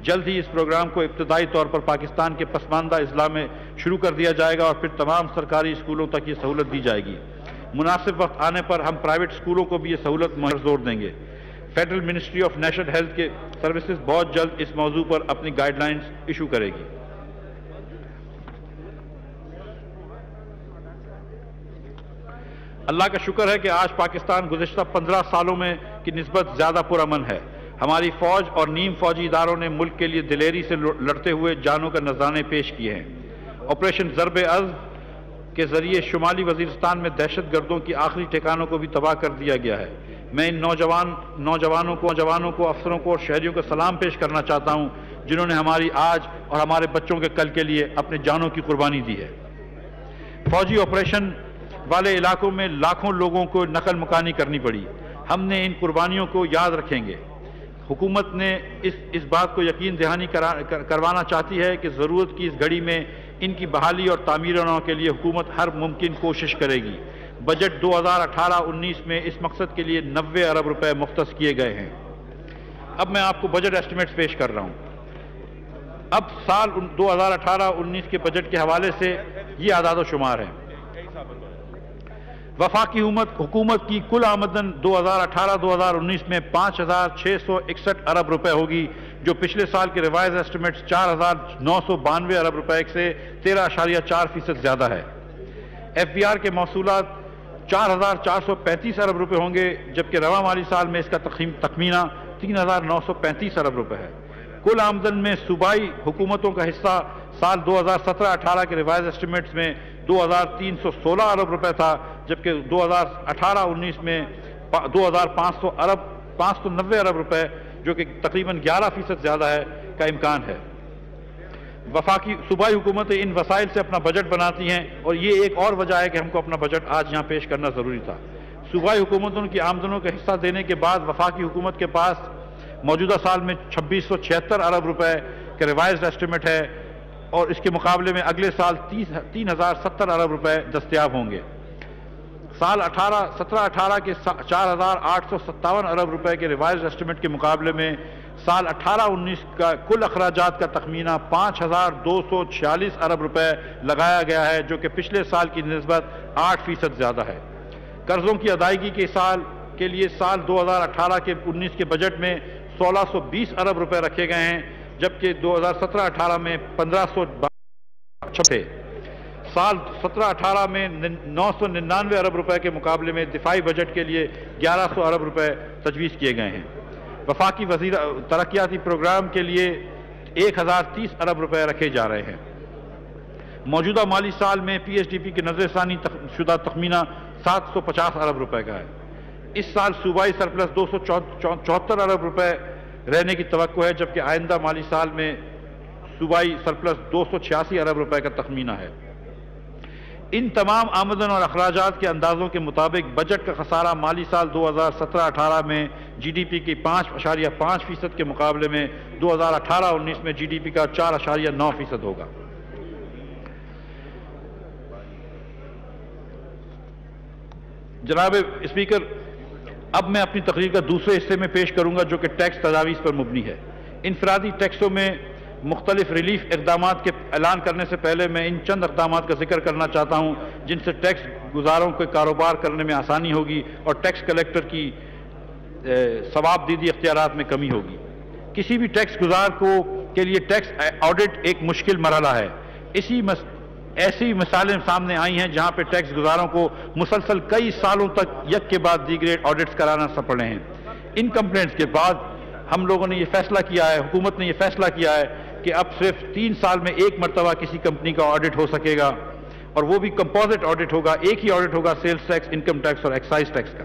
جلد ہی اس پروگرام کو ابتدائی طور پر پاکستان کے پسماندہ اضلاع میں شروع کر دیا جائے گا اور پھر تمام سرکاری اسکولوں تک یہ سہولت دی جائے گی۔ مناسب وقت آنے پر ہم پرائیویٹ اسکولوں کو بھی یہ سہولت زور دیں گے۔ Federal ministry of national health کے سروسز بہت جلد اس موضوع پر اپنی گائیڈ لائنز ایشو کرے گی۔ اللہ کا شکر ہے کہ آج پاکستان گزشتہ 15 سالوں میں کی نسبت زیادہ پرامن ہے۔ ہماری فوج اور نیم فوجی اداروں نے ملک کے لیے دلیری سے لڑتے ہوئے جانوں کا نذرانے پیش کیے ہیں۔ آپریشن ضرب عزم کے ذریعے شمالی وزیرستان میں دہشت گردوں کی آخری ٹھکانوں کو بھی تباہ کر دیا گیا ہے۔ میں ان نوجوانوں کو، افسروں کو اور شہریوں کو سلام پیش کرنا چاہتا ہوں، جنہوں نے ہماری آج اور ہمارے بچوں کے کل کے لیے اپنے جانوں کی قربانی دی ہے۔ فوجی آپریشن والے علاقوں میں لاکھوں لوگوں کو نقل مکانی کرنی پڑی۔ ہم نے ان قربانیوں کو یاد رکھیں گے۔ حکومت نے اس بات کو یقین دہانی کروانا چاہتی ہے کہ ضرورت کی اس گھڑی میں ان کی بحالی اور تعمیروں کے لیے حکومت ہر ممکن کوشش کرے گی۔ بجٹ 2018-19 میں اس مقصد کے لیے 90 ارب روپے مختص کیے گئے ہیں۔ اب میں آپ کو بجٹ ایسٹیمیٹس پیش کر رہا ہوں۔ اب سال 2018-19 کے بجٹ کے حوالے سے یہ اعداد و شمار ہیں۔ وفاقی حکومت کی کل آمدن 2018-2019 میں 5,661 ارب روپے ہوگی، جو پچھلے سال کے ریوائز ایسٹیمیٹس 4,992 ارب روپے سے 13.4% زیادہ ہے۔ ایف بی آر کے موصولات 4,435 ارب روپے ہوں گے، جبکہ رواں مالی سال میں اس کا تخمینہ 3,935 ارب روپے ہے۔ کل آمدن میں صوبائی حکومتوں کا حصہ سال 2017-18 کے ریوائز ایسٹیمیٹس میں 2,316 ارب روپے تھا، جبکہ 2018-19 میں 2,590 ارب روپے، جو کہ تقریباً 11% زیادہ ہے کا امکان ہے۔ وفاقی صوبائی حکومتیں ان وسائل سے اپنا بجٹ بناتی ہیں، اور یہ ایک اور وجہ ہے کہ ہم کو اپنا بجٹ آج یہاں پیش کرنا ضروری تھا۔ صوبائی حکومتوں کی آمدنوں کا حصہ دینے کے بعد وفاقی حکومت کے پاس موجودہ سال میں 2,676 ارب روپے کا ریوائزڈ ایسٹیمیٹ ہے، اور اس کے مقابلے میں اگلے سال 3,070 ارب روپے دستیاب ہوں گے۔ سال 17-18 کے 4,857 ارب روپے کے ریوائزڈ ایسٹیمیٹ کے مقابلے میں سال 18-19 کا کل اخراجات کا تخمینہ 5,246 ارب روپے لگایا گیا ہے، جو کہ پچھلے سال کی نسبت 8% زیادہ ہے۔ قرضوں کی ادائیگی کے سال کے لیے سال 2018-19 کے بجٹ میں 1,620 ارب روپے رکھے گئے ہیں، جبکہ 2017-18 میں 1,562 تھے۔ سال 17-18 میں 999 ارب روپے کے مقابلے میں دفاعی بجٹ کے لیے 1,100 ارب روپے تجویز کیے گئے ہیں۔ وفاقی ترقیاتی پروگرام کے لیے 1,030 ارب روپے رکھے جا رہے ہیں۔ موجودہ مالی سال میں پی ایس ڈی پی کے نظر ثانی شدہ تخمینہ 750 ارب روپے کا ہے۔ اس سال صوبائی سرپلس 274 ارب روپے رہنے کی توقع ہے، جبکہ آئندہ مالی سال میں صوبائی سرپلس 286 ارب روپے کا تخمینہ ہے۔ ان تمام آمدن اور اخراجات کے اندازوں کے مطابق بجٹ کا خسارہ مالی سال 2017-18 میں جی ڈی پی کی 5.5% کے مقابلے میں 2018-19 میں جی ڈی پی کا 4.9% ہوگا۔ جناب اسپیکر، اب میں اپنی تقریر کا دوسرے حصے میں پیش کروں گا جو کہ ٹیکس تجاویز پر مبنی ہے۔ انفرادی ٹیکسوں میں مختلف ریلیف اقدامات کے اعلان کرنے سے پہلے میں ان چند اقدامات کا ذکر کرنا چاہتا ہوں جن سے ٹیکس گزاروں کے کاروبار کرنے میں آسانی ہوگی اور ٹیکس کلیکٹر کی ثواب دیدی اختیارات میں کمی ہوگی۔ کسی بھی ٹیکس گزار کے لیے ٹیکس آڈٹ ایک مشکل مرحلہ ہے۔ ایسی مثالیں سامنے آئی ہیں جہاں پہ ٹیکس گزاروں کو مسلسل کئی سالوں تک یک کے بعد دیگر آڈٹس کرانا پڑے ہیں۔ ان کمپلینٹس کے بعد ہم لوگوں نے یہ فیصلہ کیا ہے، حکومت نے یہ فیصلہ کیا ہے کہ اب صرف 3 سال میں ایک مرتبہ کسی کمپنی کا آڈٹ ہو سکے گا، اور وہ بھی کمپوزٹ آڈٹ ہوگا، ایک ہی آڈٹ ہوگا سیلز ٹیکس، انکم ٹیکس اور ایکسائز ٹیکس کا۔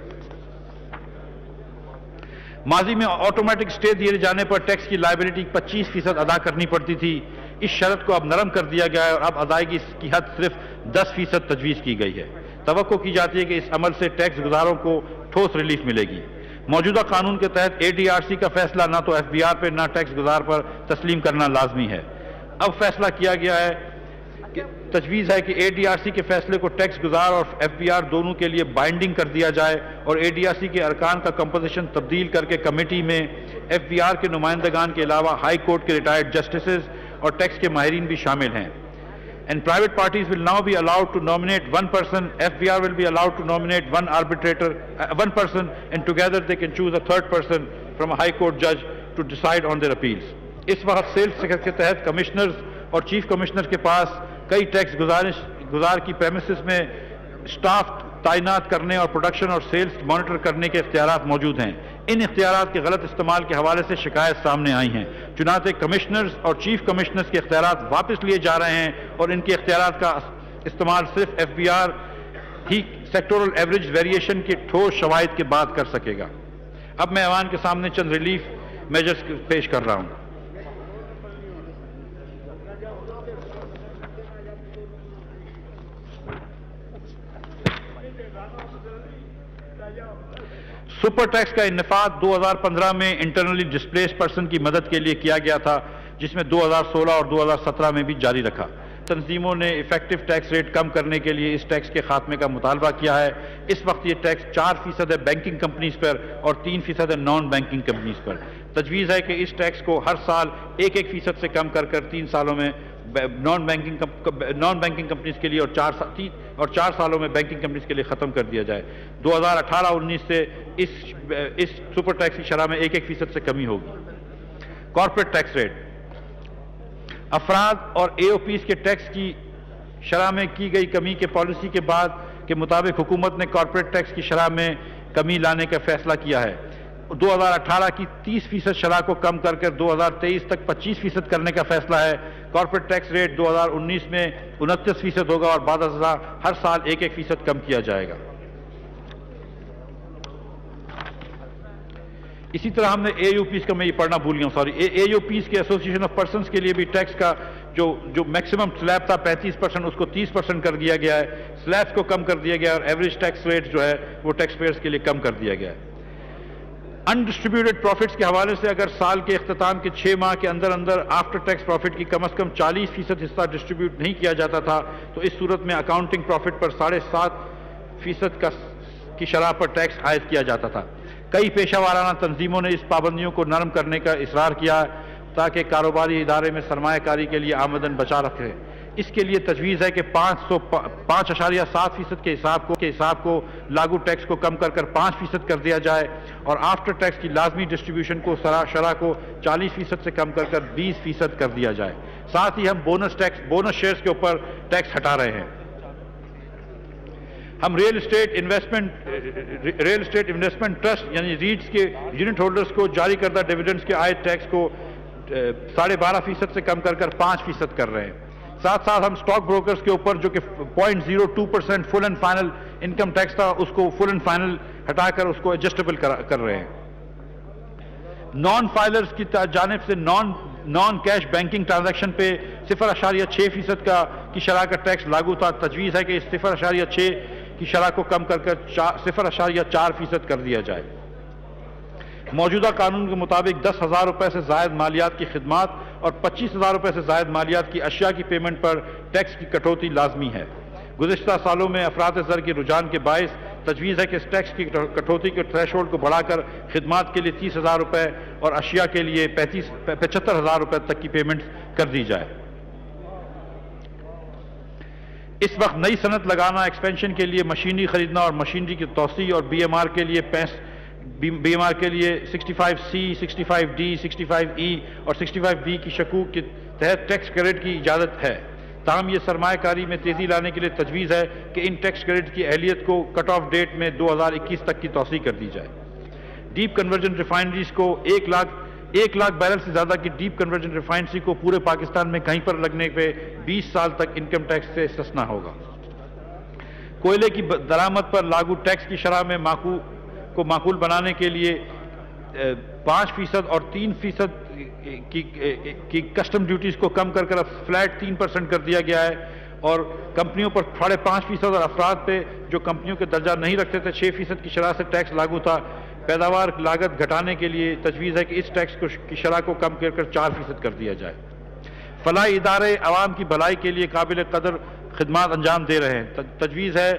ماضی میں آٹومیٹک سٹے دیے جانے پر ٹیکس کی لائبلٹی 25% ادا کرنی پڑتی تھی۔ اس شرط کو اب نرم کر دیا گیا ہے اور اب ادائیگی کی حد صرف 10% تجویز کی گئی ہے۔ توقع کی جاتی ہے کہ اس عمل سے ٹیکس گزاروں کو ٹھوس ریلیف ملے گی۔ موجودہ قانون کے تحت اے ڈی آر سی کا فیصلہ نہ تو ایف بی آر پہ نہ ٹیکس گزار پر تسلیم کرنا لازمی ہے۔ اب فیصلہ کیا گیا ہے کہ تجویز ہے کہ اے ڈی آر سی کے فیصلے کو ٹیکس گزار اور ایف بی آر دونوں کے لیے بائنڈنگ کر دیا جائے اور اے ڈی آر سی کے ارکان کا کمپوزیشن تبدیل کر کے کمیٹی میں ایف بی آر کے نمائندگان کے علاوہ ہائی کورٹ کے ریٹائرڈ جسٹسز اور ٹیکس کے ماہرین بھی شامل ہیں۔ And private parties will now be allowed to nominate one person, FBR will be allowed to nominate one arbitrator, one person, and together they can choose a third person from a high court judge to decide on their appeals. اس وقت sales tax کے تحت commissioners اور chief commissioner کے پاس کئی tax گزار کی premises میں staff تعینات کرنے اور پروڈکشن اور سیلز مانیٹر کرنے کے اختیارات موجود ہیں۔ ان اختیارات کے غلط استعمال کے حوالے سے شکایت سامنے آئی ہیں، چنانچہ کمشنرز اور چیف کمشنرز کے اختیارات واپس لیے جا رہے ہیں اور ان کے اختیارات کا استعمال صرف ایف بی آر ہی سیکٹورل ایوریج ویریشن کے ٹھوس شواہد کے بعد کر سکے گا۔ اب میں ایوان کے سامنے چند ریلیف میجرز پیش کر رہا ہوں۔ سپر ٹیکس کا انفاذ 2015 میں انٹرنلی ڈسپلیس پرسن کی مدد کے لیے کیا گیا تھا، جس میں 2016 اور 2017 میں بھی جاری رکھا۔ تنظیموں نے ایفیکٹو ٹیکس ریٹ کم کرنے کے لیے اس ٹیکس کے خاتمے کا مطالبہ کیا ہے۔ اس وقت یہ ٹیکس 4% ہے بینکنگ کمپنیز پر اور 3% ہے نان بینکنگ کمپنیز پر۔ تجویز ہے کہ اس ٹیکس کو ہر سال 1% سے کم کر 3 سالوں میں نان بینکنگ کمپنیز کے لیے اور 4 سالوں میں بینکنگ کمپنیز کے لیے ختم کر دیا جائے۔ 2018-19 سے اس سپر ٹیکس کی شرح میں 1% سے کمی ہوگی۔ کارپوریٹ ٹیکس ریٹ، افراد اور اے او پیز کے ٹیکس کی شرح میں کی گئی کمی کے پالیسی کے بعد کے مطابق حکومت نے کارپوریٹ ٹیکس کی شرح میں کمی لانے کا فیصلہ کیا ہے۔ 2018 کی 30% شرح کو کم کر 2023 تک 25% کرنے کا فیصلہ ہے۔ کارپوریٹ ٹیکس ریٹ 2019 میں 29% ہوگا اور بعد ازاں ہر سال 1% کم کیا جائے گا۔ اسی طرح ہم نے اے یو پیز کا میں یہ پڑھنا بھول گیا ہوں، سوری، اے یو پیز کے ایسوسیشن آف پرسنز کے لیے بھی ٹیکس کا جو میکسیمم سلیب تھا 35%، اس کو 30% کر دیا گیا ہے۔ سلیبس کو کم کر دیا گیا اور ایوریج ٹیکس ریٹ جو ہے وہ ٹیکس پیئرز کے لیے کم کر دیا گیا ہے۔ انڈسٹریبیوٹڈ پروفٹس کے حوالے سے اگر سال کے اختتام کے 6 ماہ کے اندر آفٹر ٹیکس پروفٹ کی کم از کم 40% حصہ ڈسٹریبیوٹ نہیں کیا جاتا تھا تو اس صورت میں اکاؤنٹنگ پروفٹ پر 7.5% کی شرح پر ٹیکس عائد کیا جاتا تھا۔ کئی پیشہ ورانہ تنظیموں نے اس پابندیوں کو نرم کرنے کا اصرار کیا تاکہ کاروباری ادارے میں سرمایہ کاری کے لیے آمدن بچا رکھے۔ اس کے لیے تجویز ہے کہ 5.7% کے حساب کو لاگو ٹیکس کو کم کر 5% کر دیا جائے اور آفٹر ٹیکس کی لازمی ڈسٹریبیوشن کو شرح کو 40% سے کم کر 20% کر دیا جائے۔ ساتھ ہی ہم بونس شیئرز کے اوپر ٹیکس ہٹا رہے ہیں۔ ہم ریل اسٹیٹ انویسٹمنٹ ٹرسٹ یعنی ریٹس کے یونٹ ہولڈرز کو جاری کردہ ڈیویڈنڈز کے عائد ٹیکس کو 12.5% سے کم کر 5% کر رہے ہیں۔ ساتھ ہم سٹاک بروکرز کے اوپر جو کہ 0.02% فل اینڈ فائنل انکم ٹیکس تھا اس کو فل اینڈ فائنل ہٹا کر اس کو ایڈجسٹیبل کر رہے ہیں۔ نان فائلرز کی جانب سے naan non cash banking transaction پہ 0.6% کی شرح کا ٹیکس لاگو تھا. تجویز ہے کہ اس 0.6 کی شرح کو کم کر 0.4% کر دیا جائے. موجودہ قانون کے مطابق 10,000 روپے سے زائد مالیات کی خدمات اور 25,000 روپے سے زائد مالیات کی اشیاء کی پیمنٹ پر ٹیکس کی کٹوتی لازمی ہے. گزشتہ سالوں میں افراط زر کے رجحان کے باعث تجویز ہے کہ اس ٹیکس کی کٹوتی کے تھریش ہولڈ کو بڑھا کر خدمات کے لیے 30,000 روپے اور اشیاء کے لیے 75,000 روپے تک کی پیمنٹ کر دی جائے. اس وقت نئی صنعت لگانا، ایکسپینشن کے لیے مشینری خریدنا اور مشینری کی توسیع اور بی ایم آر کے لیے 65C، 65D، 65E اور 65B کی شکوک کے تحت ٹیکس کریڈٹ کی اجازت ہے. تاہم یہ سرمایہ کاری میں تیزی لانے کے لیے تجویز ہے کہ ان ٹیکس کریڈٹ کی اہلیت کو کٹ آف ڈیٹ میں 2021 تک کی توسیع کر دی جائے. ڈیپ کنورژن ریفائنریز کو 1 لاکھ بیرل سے زیادہ کی ڈیپ کنورژن ریفائنری کو پورے پاکستان میں کہیں پر لگنے پہ 20 سال تک انکم ٹیکس سے استثنا ہوگا. کوئلے کی درآمد پر لاگو ٹیکس کی شرح میں کو معقول بنانے کے لیے 5% اور 3% کی کسٹم ڈیوٹیز کو کم کر اب فلیٹ 3% کر دیا گیا ہے اور کمپنیوں پر 5.5% اور افراد پہ جو کمپنیوں کے درجہ نہیں رکھتے تھے 6% کی شرح سے ٹیکس لاگو تھا. پیداوار لاگت گھٹانے کے لیے تجویز ہے کہ اس ٹیکس کی شرح کو کم کر 4% کر دیا جائے. فلاحی ادارے عوام کی بھلائی کے لیے قابل قدر خدمات انجام دے رہے ہیں. تجویز ہے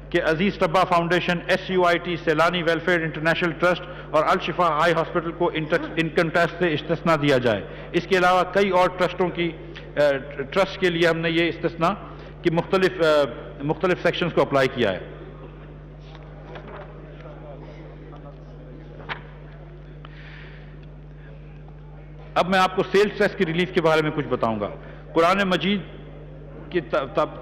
کہ Aziz Tabba foundation, SUIT، Saylani welfare international trust اور الشفا آئی ہاسپٹل کو انکم ٹیکس سے استثنا دیا جائے. اس کے علاوہ کئی اور ٹرسٹ کے لیے ہم نے یہ استثنا کی مختلف سیکشنز کو اپلائی کیا ہے. اب میں آپ کو سیلز ٹیکس کی ریلیف کے بارے میں کچھ بتاؤں گا. قرآن مجید کی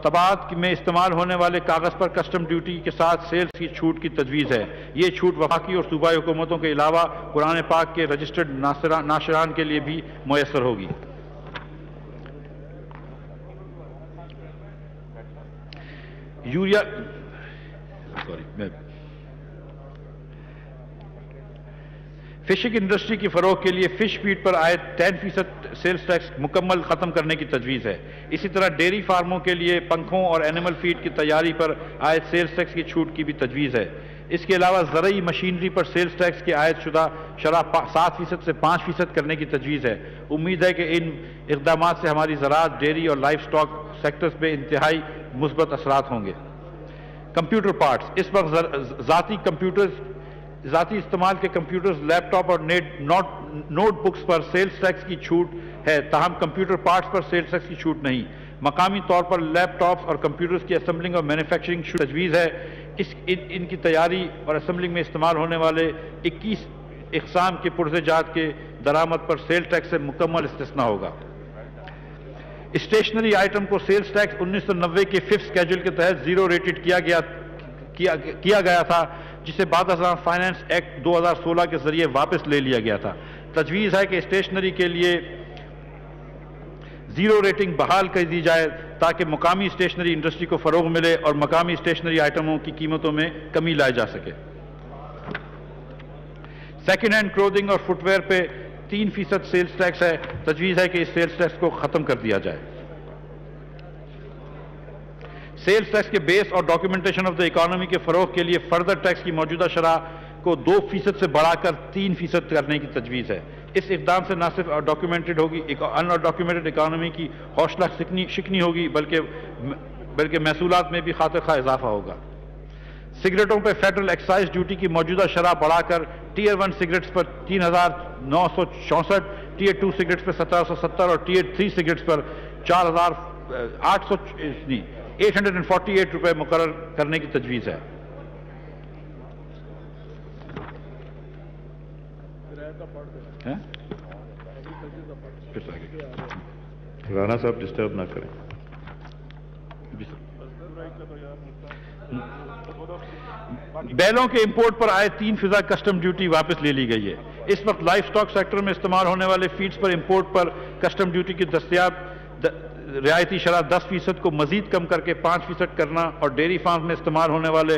طباعت میں استعمال ہونے والے کاغذ پر کسٹم ڈیوٹی کے ساتھ سیلز کی چھوٹ کی تجویز ہے. یہ چھوٹ وفاقی اور صوبائی حکومتوں کے علاوہ قرآن پاک کے رجسٹرڈ ناشران کے لیے بھی میسر ہوگی. فشنگ انڈسٹری کی فروغ کے لیے فش فیڈ پر عائد 10% سیلز ٹیکس مکمل ختم کرنے کی تجویز ہے. اسی طرح ڈیری فارموں کے لیے پنکھوں اور اینیمل فیڈ کی تیاری پر عائد سیلز ٹیکس کی چھوٹ کی بھی تجویز ہے. اس کے علاوہ زرعی مشینری پر سیلز ٹیکس کی عائد شدہ شرح 7% سے 5% کرنے کی تجویز ہے. امید ہے کہ ان اقدامات سے ہماری زراعت، ڈیری اور لائف سٹاک سیکٹرز پہ انتہائی مثبت اثرات ہوں گے. Computer parts. اس وقت ذاتی استعمال کے کمپیوٹرز، لیپ ٹاپ اور نوٹ بکس پر سیلز ٹیکس کی چھوٹ ہے، تاہم کمپیوٹر پارٹس پر سیلز ٹیکس کی چھوٹ نہیں. مقامی طور پر لیپ ٹاپس اور کمپیوٹرز کی اسمبلنگ اور مینوفیکچرنگ تجویز ہے. ان کی تیاری اور اسمبلنگ میں استعمال ہونے والے 21 اقسام کے پرزے جات کے درآمد پر سیلز ٹیکس سے مکمل استثنا ہوگا. اسٹیشنری آئٹم کو سیلز ٹیکس 1990 کے 5th اسکیڈول کے تحت زیرو ریٹڈ کیا گیا تھا، جسے بعد ازاں فائنانس ایکٹ 2016 کے ذریعے واپس لے لیا گیا تھا. تجویز ہے کہ اسٹیشنری کے لیے زیرو ریٹنگ بحال کر دی جائے تاکہ مقامی اسٹیشنری انڈسٹری کو فروغ ملے اور مقامی اسٹیشنری آئٹموں کی قیمتوں میں کمی لائی جا سکے. سیکنڈ ہینڈ کلودنگ اور فٹ ویئر پہ 3% سیلز ٹیکس ہے. تجویز ہے کہ اس سیلز ٹیکس کو ختم کر دیا جائے. سیلز ٹیکس کے بیس اور ڈاکیومنٹیشن آف دا اکانومی کے فروغ کے لیے فردر ٹیکس کی موجودہ شرح کو 2% سے بڑھا کر 3% کرنے کی تجویز ہے. اس اقدام سے نہ صرف ڈاکیومنٹڈ ہوگی ان ڈاکیومنٹڈ اکانومی کی حوصلہ شکنی ہوگی بلکہ محصولات میں بھی خاطر خواہ اضافہ ہوگا. سگریٹوں پہ فیڈرل ایکسائز ڈیوٹی کی موجودہ شرح بڑھا کر ٹیئر 1 سگریٹس پر 3,964، ٹیئر 2 سگریٹس پر 1,770 اور ٹیئر 3 سگریٹس پر 4,848 روپے مقرر کرنے کی تجویز ہے. رانا صاحب ڈسٹرب نہ کریں. بیلوں کے امپورٹ پر آئے 3% کسٹم ڈیوٹی واپس لے لی گئی ہے. اس وقت لائف سٹاک سیکٹر میں استعمال ہونے والے فیڈز پر امپورٹ پر کسٹم ڈیوٹی کی دستیاب رعایتی شرح 10% کو مزید کم کر کے 5% کرنا اور ڈیری فارم میں استعمال ہونے والے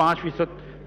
5%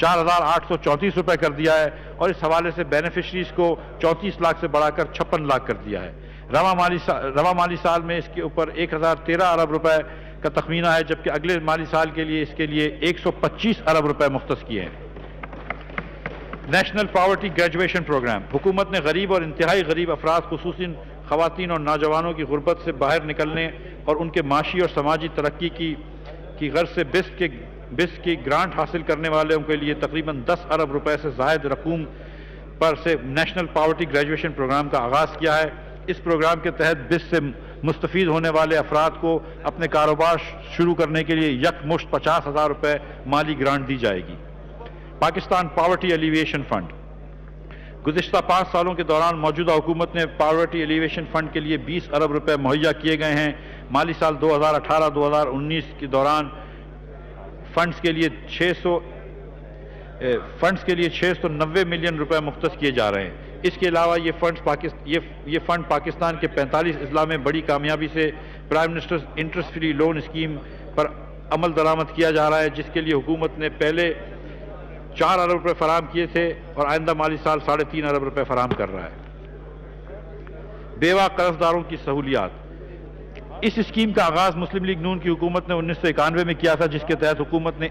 4,834 روپے کر دیا ہے اور اس حوالے سے بینیفیشریز کو 34 لاکھ سے بڑھا کر 56 لاکھ کر دیا ہے۔ رواں مالی سال میں اس کے اوپر 1,013 ارب روپے کا تخمینہ ہے، جبکہ اگلے مالی سال کے لیے اس کے لیے 125 ارب روپے مختص کیے ہیں۔ نیشنل پاورٹی گریجویشن پروگرام، حکومت نے غریب اور انتہائی غریب افراد خصوصاً خواتین اور نوجوانوں کی غربت سے باہر نکلنے اور ان کے معاشی اور سماجی ترقی کی غرض سے بسٹ کی گرانٹ حاصل کرنے والوں کے لیے تقریباً 10 ارب روپے سے زائد رقوم پر سے نیشنل پاورٹی گریجویشن پروگرام کا آغاز کیا ہے۔ اس پروگرام کے تحت بسٹ سے مستفید ہونے والے افراد کو اپنے کاروبار شروع کرنے کے لیے یکمشت 50,000 روپے مالی گرانٹ دی جائے گی۔ پاکستان پاورٹی ایلیویشن فنڈ، گزشتہ 5 سالوں کے دوران موجودہ حکومت نے پاورٹی ایلیویشن فنڈ کے لیے 20 ارب روپے مہیا کیے گئے ہیں۔ مالی سال 2018-2019 کے دوران فنڈز کے لیے 690 ملین روپے مختص کیے جا رہے ہیں۔ اس کے علاوہ یہ فنڈ پاکستان کے 45 اضلاع میں بڑی کامیابی سے prime minister's interest free loan scheme پر عمل درآمد کیا جا رہا ہے، جس کے لیے حکومت نے پہلے 4 ارب روپے فراہم کیے تھے اور آئندہ مالی سال 3.5 ارب روپے فراہم کر رہا ہے۔ بیوہ قرض داروں کی سہولیات، اس اسکیم کا آغاز مسلم لیگ نون کی حکومت نے 1991 میں کیا تھا، جس کے تحت حکومت نے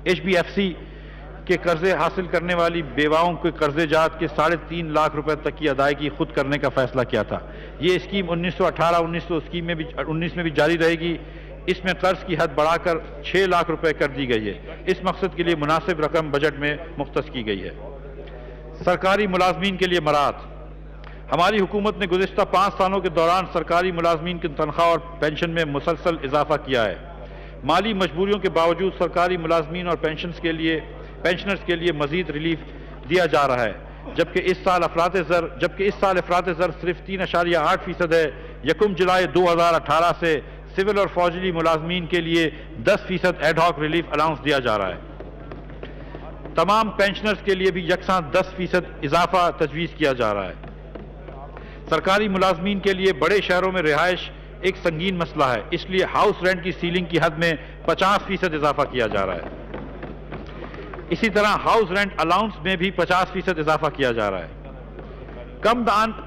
HBFC کے قرضے حاصل کرنے والی بیواؤں کے قرضے جات کے 3.5 لاکھ روپے تک کی ادائیگی خود کرنے کا فیصلہ کیا تھا۔ یہ اسکیم 1918-19 میں بھی جاری رہے گی۔ اس میں قرض کی حد بڑھا کر 6 لاکھ روپے کر دی گئی ہے۔ اس مقصد کے لیے مناسب رقم بجٹ میں مختص کی گئی ہے۔ سرکاری ملازمین کے لیے مراعات، ہماری حکومت نے گزشتہ 5 سالوں کے دوران سرکاری ملازمین کی تنخواہ اور پینشن میں مسلسل اضافہ کیا ہے۔ مالی مجبوریوں کے باوجود سرکاری ملازمین اور پینشنرز کے لیے مزید ریلیف دیا جا رہا ہے، جبکہ اس سال افراط زر صرف 3.8% ہے۔ 1 جولائی 2018 سے سول اور فوجی ملازمین کے لیے 10% ایڈ ہاک ریلیف الاؤنس دیا جا رہا ہے۔ تمام پینشنرز کے لیے بھی یکساں 10% اضافہ تجویز کیا جا رہا ہے۔ سرکاری ملازمین کے لیے بڑے شہروں میں رہائش ایک سنگین مسئلہ ہے، اس لیے ہاؤس رینٹ کی سیلنگ کی حد میں 50% اضافہ کیا جا رہا ہے۔ اسی طرح ہاؤس رینٹ الاؤنس میں بھی 50% اضافہ کیا جا رہا ہے۔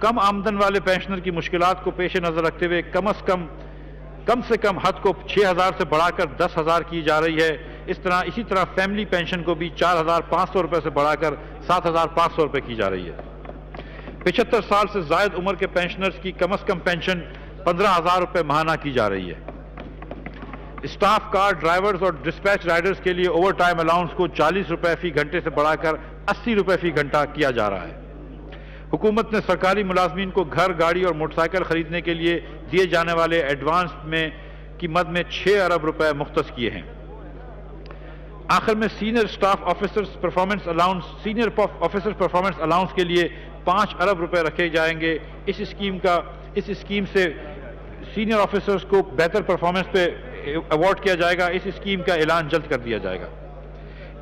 کم آمدن والے پینشنر کی مشکلات کو پیش نظر رکھتے ہوئے کم سے کم حد کو 6,000 سے بڑھا کر 10,000 کی جا رہی ہے۔ اسی طرح فیملی پینشن کو بھی 4,500 روپے سے بڑھا کر 7,500 روپے کی جا رہی ہے۔ 75 سال سے زائد عمر کے پینشنرز کی کم از کم پینشن 15,000 روپے ماہانہ کی جا رہی ہے۔ اسٹاف کار ڈرائیورز اور ڈسپیچ رائڈرز کے لیے اوور ٹائم الاؤنس کو 40 روپے فی گھنٹے سے بڑھا کر 80 روپے فی گھنٹہ کیا جا رہا ہے۔ حکومت نے سرکاری ملازمین کو گھر، گاڑی اور موٹر سائیکل خریدنے کے لیے دیے جانے والے ایڈوانس کی مد میں 6 ارب روپے مختص کیے ہیں۔ آخر میں سینئر آفیسرز پرفارمنس الاؤنس کے لیے 5 ارب روپے رکھے جائیں گے۔ اس اسکیم سے سینئر آفیسرز کو بہتر پرفارمنس پہ ایوارڈ کیا جائے گا۔ اس اسکیم کا اعلان جلد کر دیا جائے گا۔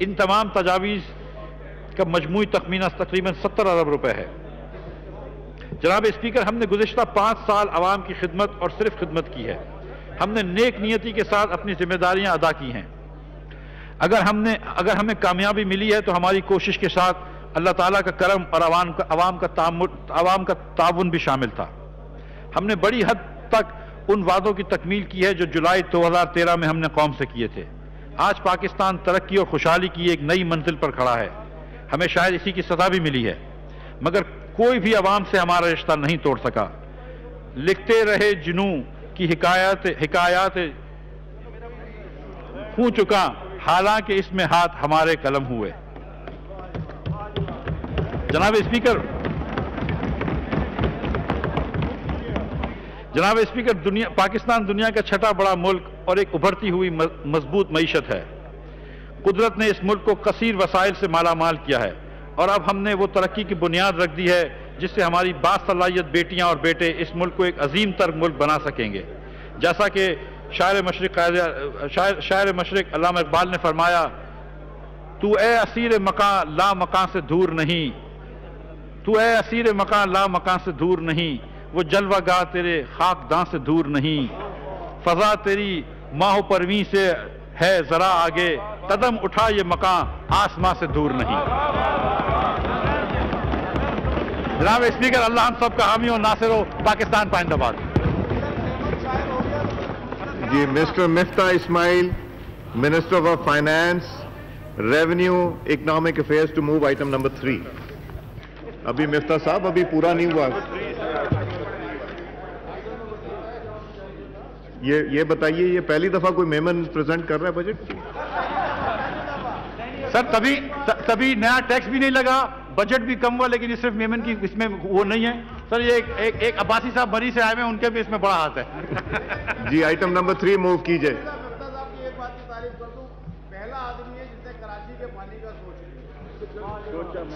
ان تمام تجاویز کا مجموعی تخمینہ تقریباً 70 ارب روپے ہے۔ جناب اسپیکر، ہم نے گزشتہ 5 سال عوام کی خدمت اور صرف خدمت کی ہے۔ ہم نے نیک نیتی کے ساتھ اپنی ذمہ داریاں ادا کی ہیں۔ اگر ہمیں کامیابی ملی ہے تو ہماری کوشش کے ساتھ اللہ تعالیٰ کا کرم اور عوام کا تعاون بھی شامل تھا۔ ہم نے بڑی حد تک ان وعدوں کی تکمیل کی ہے جو جولائی 2013 میں ہم نے قوم سے کیے تھے۔ آج پاکستان ترقی اور خوشحالی کی ایک نئی منزل پر کھڑا ہے۔ ہمیں شاید اسی کی سزا بھی ملی ہے، مگر کوئی بھی عوام سے ہمارا رشتہ نہیں توڑ سکا۔ لکھتے رہے جنوں کی حکایات ہوں چکا، حالانکہ اس میں ہاتھ ہمارے قلم ہوئے۔ جناب اسپیکر، پاکستان دنیا کا 6واں بڑا ملک اور ایک ابھرتی ہوئی مضبوط معیشت ہے۔ قدرت نے اس ملک کو کثیر وسائل سے مالا مال کیا ہے اور اب ہم نے وہ ترقی کی بنیاد رکھ دی ہے جس سے ہماری باصلاحیت بیٹیاں اور بیٹے اس ملک کو ایک عظیم تر ملک بنا سکیں گے۔ جیسا کہ شاعر مشرق علامہ اقبال نے فرمایا، تو اے اسیر مکان لا مکان سے دور نہیں، تو اے اسیر مکان لا مکان سے دور نہیں، وہ جلوہ گاہ تیرے خاک داں سے دور نہیں، فضا تیری ماہ و پرویں سے ہے ذرا آگے، قدم اٹھا یہ مقام آسمان سے دور نہیں. جناب اسپیکر، اللہ ہم سب کا حامی و ناصر ہو. پاکستان پائندہ باد. جی mister Miftah Ismail, minister of finance, revenue, economic affairs to move item number 3. ابھی مفتاح صاحب ابھی پورا نہیں ہوا. یہ بتائیے, یہ پہلی دفعہ کوئی میمن پریزنٹ کر رہا ہے بجٹ؟ سر تبھی نیا ٹیکس بھی نہیں لگا, بجٹ بھی کم ہوا, لیکن یہ صرف میمن کی اس میں وہ نہیں ہے. سر یہ ایک عباسی صاحب بری سے آئے ہوئے ہیں, ان کے بھی اس میں بڑا ہاتھ ہے. جی آئٹم نمبر 3 موو کیجئے.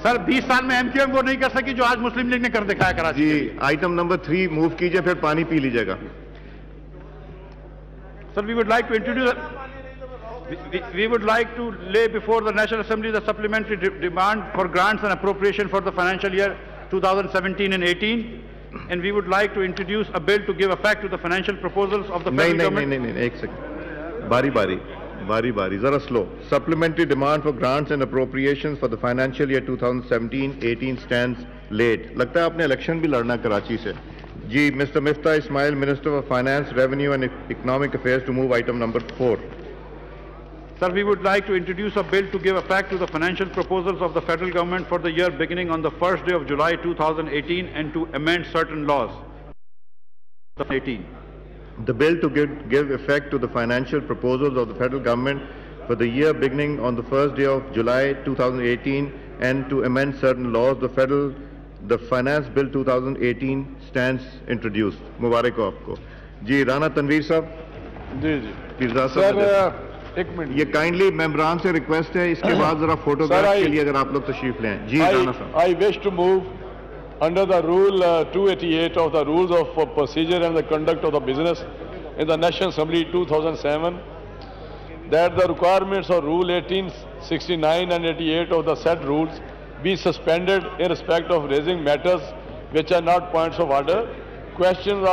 سر 20 سال میں ایم کیو ایم وہ نہیں کر سکی جو آج مسلم لیگ نے کر دکھایا کراچی. جی آئٹم نمبر 3 موو کیجئے, پھر پانی پی لیجئے گا. Sir, we would like to lay before the National Assembly the supplementary demand for grants and appropriation for the financial year 2017 and 18, and we would like to introduce a bill to give effect to the financial proposals of the federal government. نہیں, ایک second, باری ذرا سلو. Supplementary demand for grants and appropriations for the financial year 2017-18 stands late. لگتا ہے آپ نے election بھی لڑنا کراچی سے. جی mister Miftah Ismail, minister of finance, revenue and economic affairs to move item number 4. Sir, we would like to introduce a bill to give effect to the financial proposals of the federal government for the year beginning on the first day of July 2018 and to amend certain laws. 18. The bill to give effect to the financial proposals of the federal government for the year beginning on the first day of July 2018 and to amend certain laws. The Finance Bill 2018 stands introduced. مبارک ہو آپ کو. جی رانا تنویر صاحب. جی پیرزاد صاحب ایک minute, یہ kindly ممبران سے request ہے, اس کے بعد ذرا فوٹوگراف کے لیے اگر آپ لوگ تشریف لیں. جی رانا صاحب. I wish to move under the rule 288 of the rules of procedure and the conduct of the business in the National Assembly 2007 that the requirements of rule 1869 and 88 of the said rules be suspended in respect of raising matters which are not points of order, questions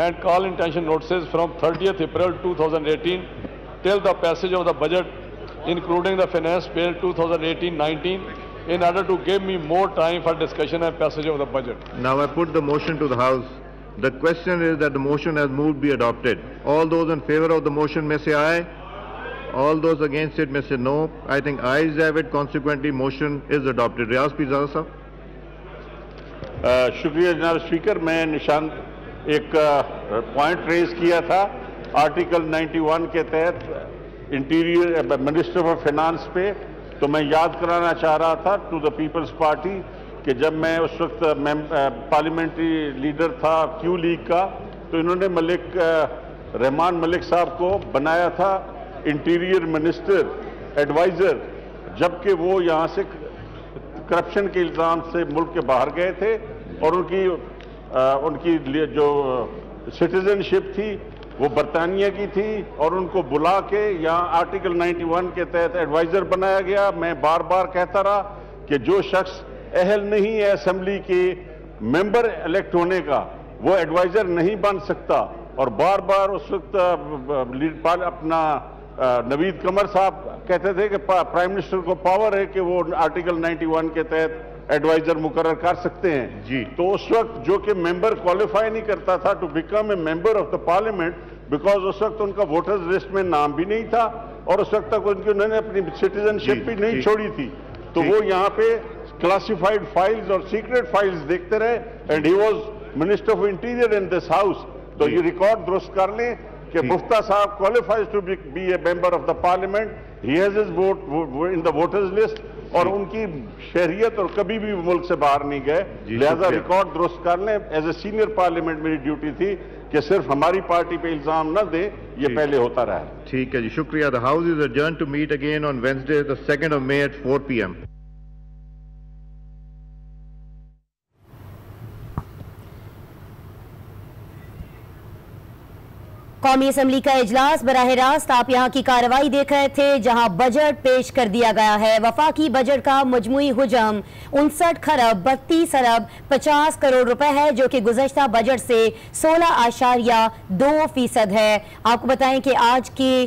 and call intention notices from 30th April 2018 till the passage of the budget, including the Finance Bill 2018-19, in order to give me more time for discussion and passage of the budget. Now I put the motion to the House. The question is that the motion as moved be adopted. All those in favor of the motion may say aye. All those against it may say no. I think ayes have it. Consequently, motion is adopted. Riyaz Pirzada صاحب. شکریہ جناب speaker. میں نشان ایک point raise کیا تھا article 91 کے تحت انٹیریئر منسٹر آف فائنانس پہ, تو میں یاد کرانا چاہ رہا تھا ٹو دا پیپلز پارٹی کہ جب میں اس وقت پارلیمنٹری لیڈر تھا کیو لیگ کا, تو انہوں نے رحمان ملک صاحب کو بنایا تھا انٹیریئر منسٹر ایڈوائزر, جبکہ وہ یہاں سے کرپشن کے الزام سے ملک کے باہر گئے تھے, اور ان کی جو سٹیزن شپ تھی وہ برطانیہ کی تھی, اور ان کو بلا کے یہاں آرٹیکل 91 کے تحت ایڈوائزر بنایا گیا. میں بار بار کہتا رہا کہ جو شخص اہل نہیں ہے اسمبلی کے ممبر الیکٹ ہونے کا, وہ ایڈوائزر نہیں بن سکتا. اور بار بار اس وقت اپنا نوید قمر صاحب کہتے تھے کہ پرائم منسٹر کو پاور ہے کہ وہ آرٹیکل 91 کے تحت ایڈوائزر مقرر کر سکتے ہیں. جی تو اس وقت جو کہ ممبر کوالیفائی نہیں کرتا تھا to become a member of the parliament, because اس وقت ان کا ووٹرز لسٹ میں نام بھی نہیں تھا, اور اس وقت تک انہوں نے اپنی سٹیزن شپ بھی نہیں چھوڑی تھی, تو وہ یہاں پہ کلاسیفائڈ فائلز اور سیکرٹ فائلز دیکھتے رہے. And he was minister of interior in this house. تو یہ ریکارڈ درست کر لیں کہ مفتاح صاحب qualifies to be a member of the parliament. He has his vote in the voters list, اور ان کی شہریت اور کبھی بھی ملک سے باہر نہیں گئے. لہذا ریکارڈ درست کر لیں. ایز اے سینئر پارلیمنٹ میری ڈیوٹی تھی کہ صرف ہماری پارٹی پہ الزام نہ دیں, یہ پہلے ہوتا رہا. ٹھیک ہے جی, شکریہ. The House is adjourned to meet again on Wednesday, the 2nd of May at 4 p.m. قومی اسمبلی کا اجلاس براہ راست آپ یہاں کی کارروائی دیکھ رہے تھے, جہاں بجٹ پیش کر دیا گیا ہے. وفاقی بجٹ کا مجموعی حجم 59 ارب 32 ارب 50 کروڑ روپے ہے, جو کہ گزشتہ بجٹ سے 16.2% ہے. آپ کو بتائیں کہ آج کے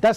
10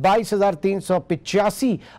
22,385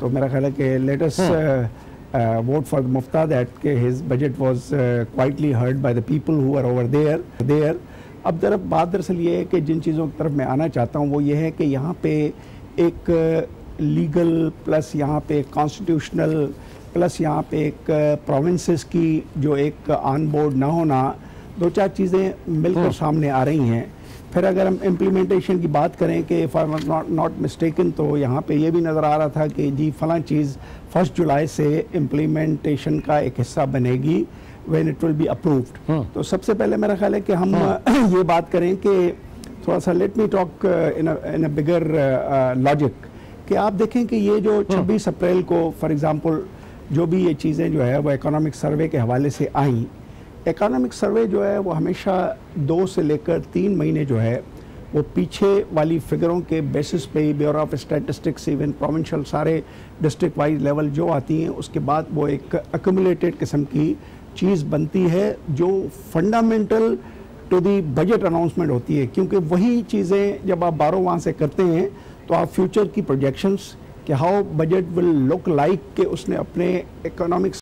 تو میرا خیال ہے کہ let us vote for the Mufta that his budget was quietly heard by the people who are over there. اب بات دراصل یہ ہے کہ جن چیزوں کی طرف میں آنا چاہتا ہوں وہ یہ ہے کہ یہاں پہ ایک لیگل پلس یہاں پہ کانسٹیٹیوشنل پلس یہاں پہ ایک پروونسز کی جو ایک آن بورڈ نہ ہونا، دو چار چیزیں مل کر سامنے آ رہی ہیں. پھر اگر ہم امپلیمنٹیشن کی بات کریں کہ if I'm not mistaken تو یہاں پہ یہ بھی نظر آ رہا تھا کہ جی فلاں چیز 1 جولائی سے امپلیمنٹیشن کا ایک حصہ بنے گی when it will be approved. تو سب سے پہلے میرا خیال ہے کہ ہم یہ بات کریں کہ تھوڑا سا let me talk in a bigger logic کہ آپ دیکھیں کہ یہ جو 26 اپریل کو فار ایگزامپل جو بھی یہ چیزیں جو ہے وہ اکنامک سروے کے حوالے سے آئیں. اکنامک سروے جو ہے وہ ہمیشہ 2 سے لے کر 3 مہینے جو ہے وہ پیچھے والی فگروں کے بیسس پہ bureau of statistics even provincial سارے ڈسٹرکٹ وائز لیول جو آتی ہیں اس کے بعد وہ ایک ایکومولیٹڈ قسم کی چیز بنتی ہے جو fundamental to the budget announcement ہوتی ہے، کیونکہ وہی چیزیں جب آپ بارو وہاں سے کرتے ہیں تو آپ فیوچر کی پروجیکشنز کہ how budget will look like کہ اس نے اپنے اکنامک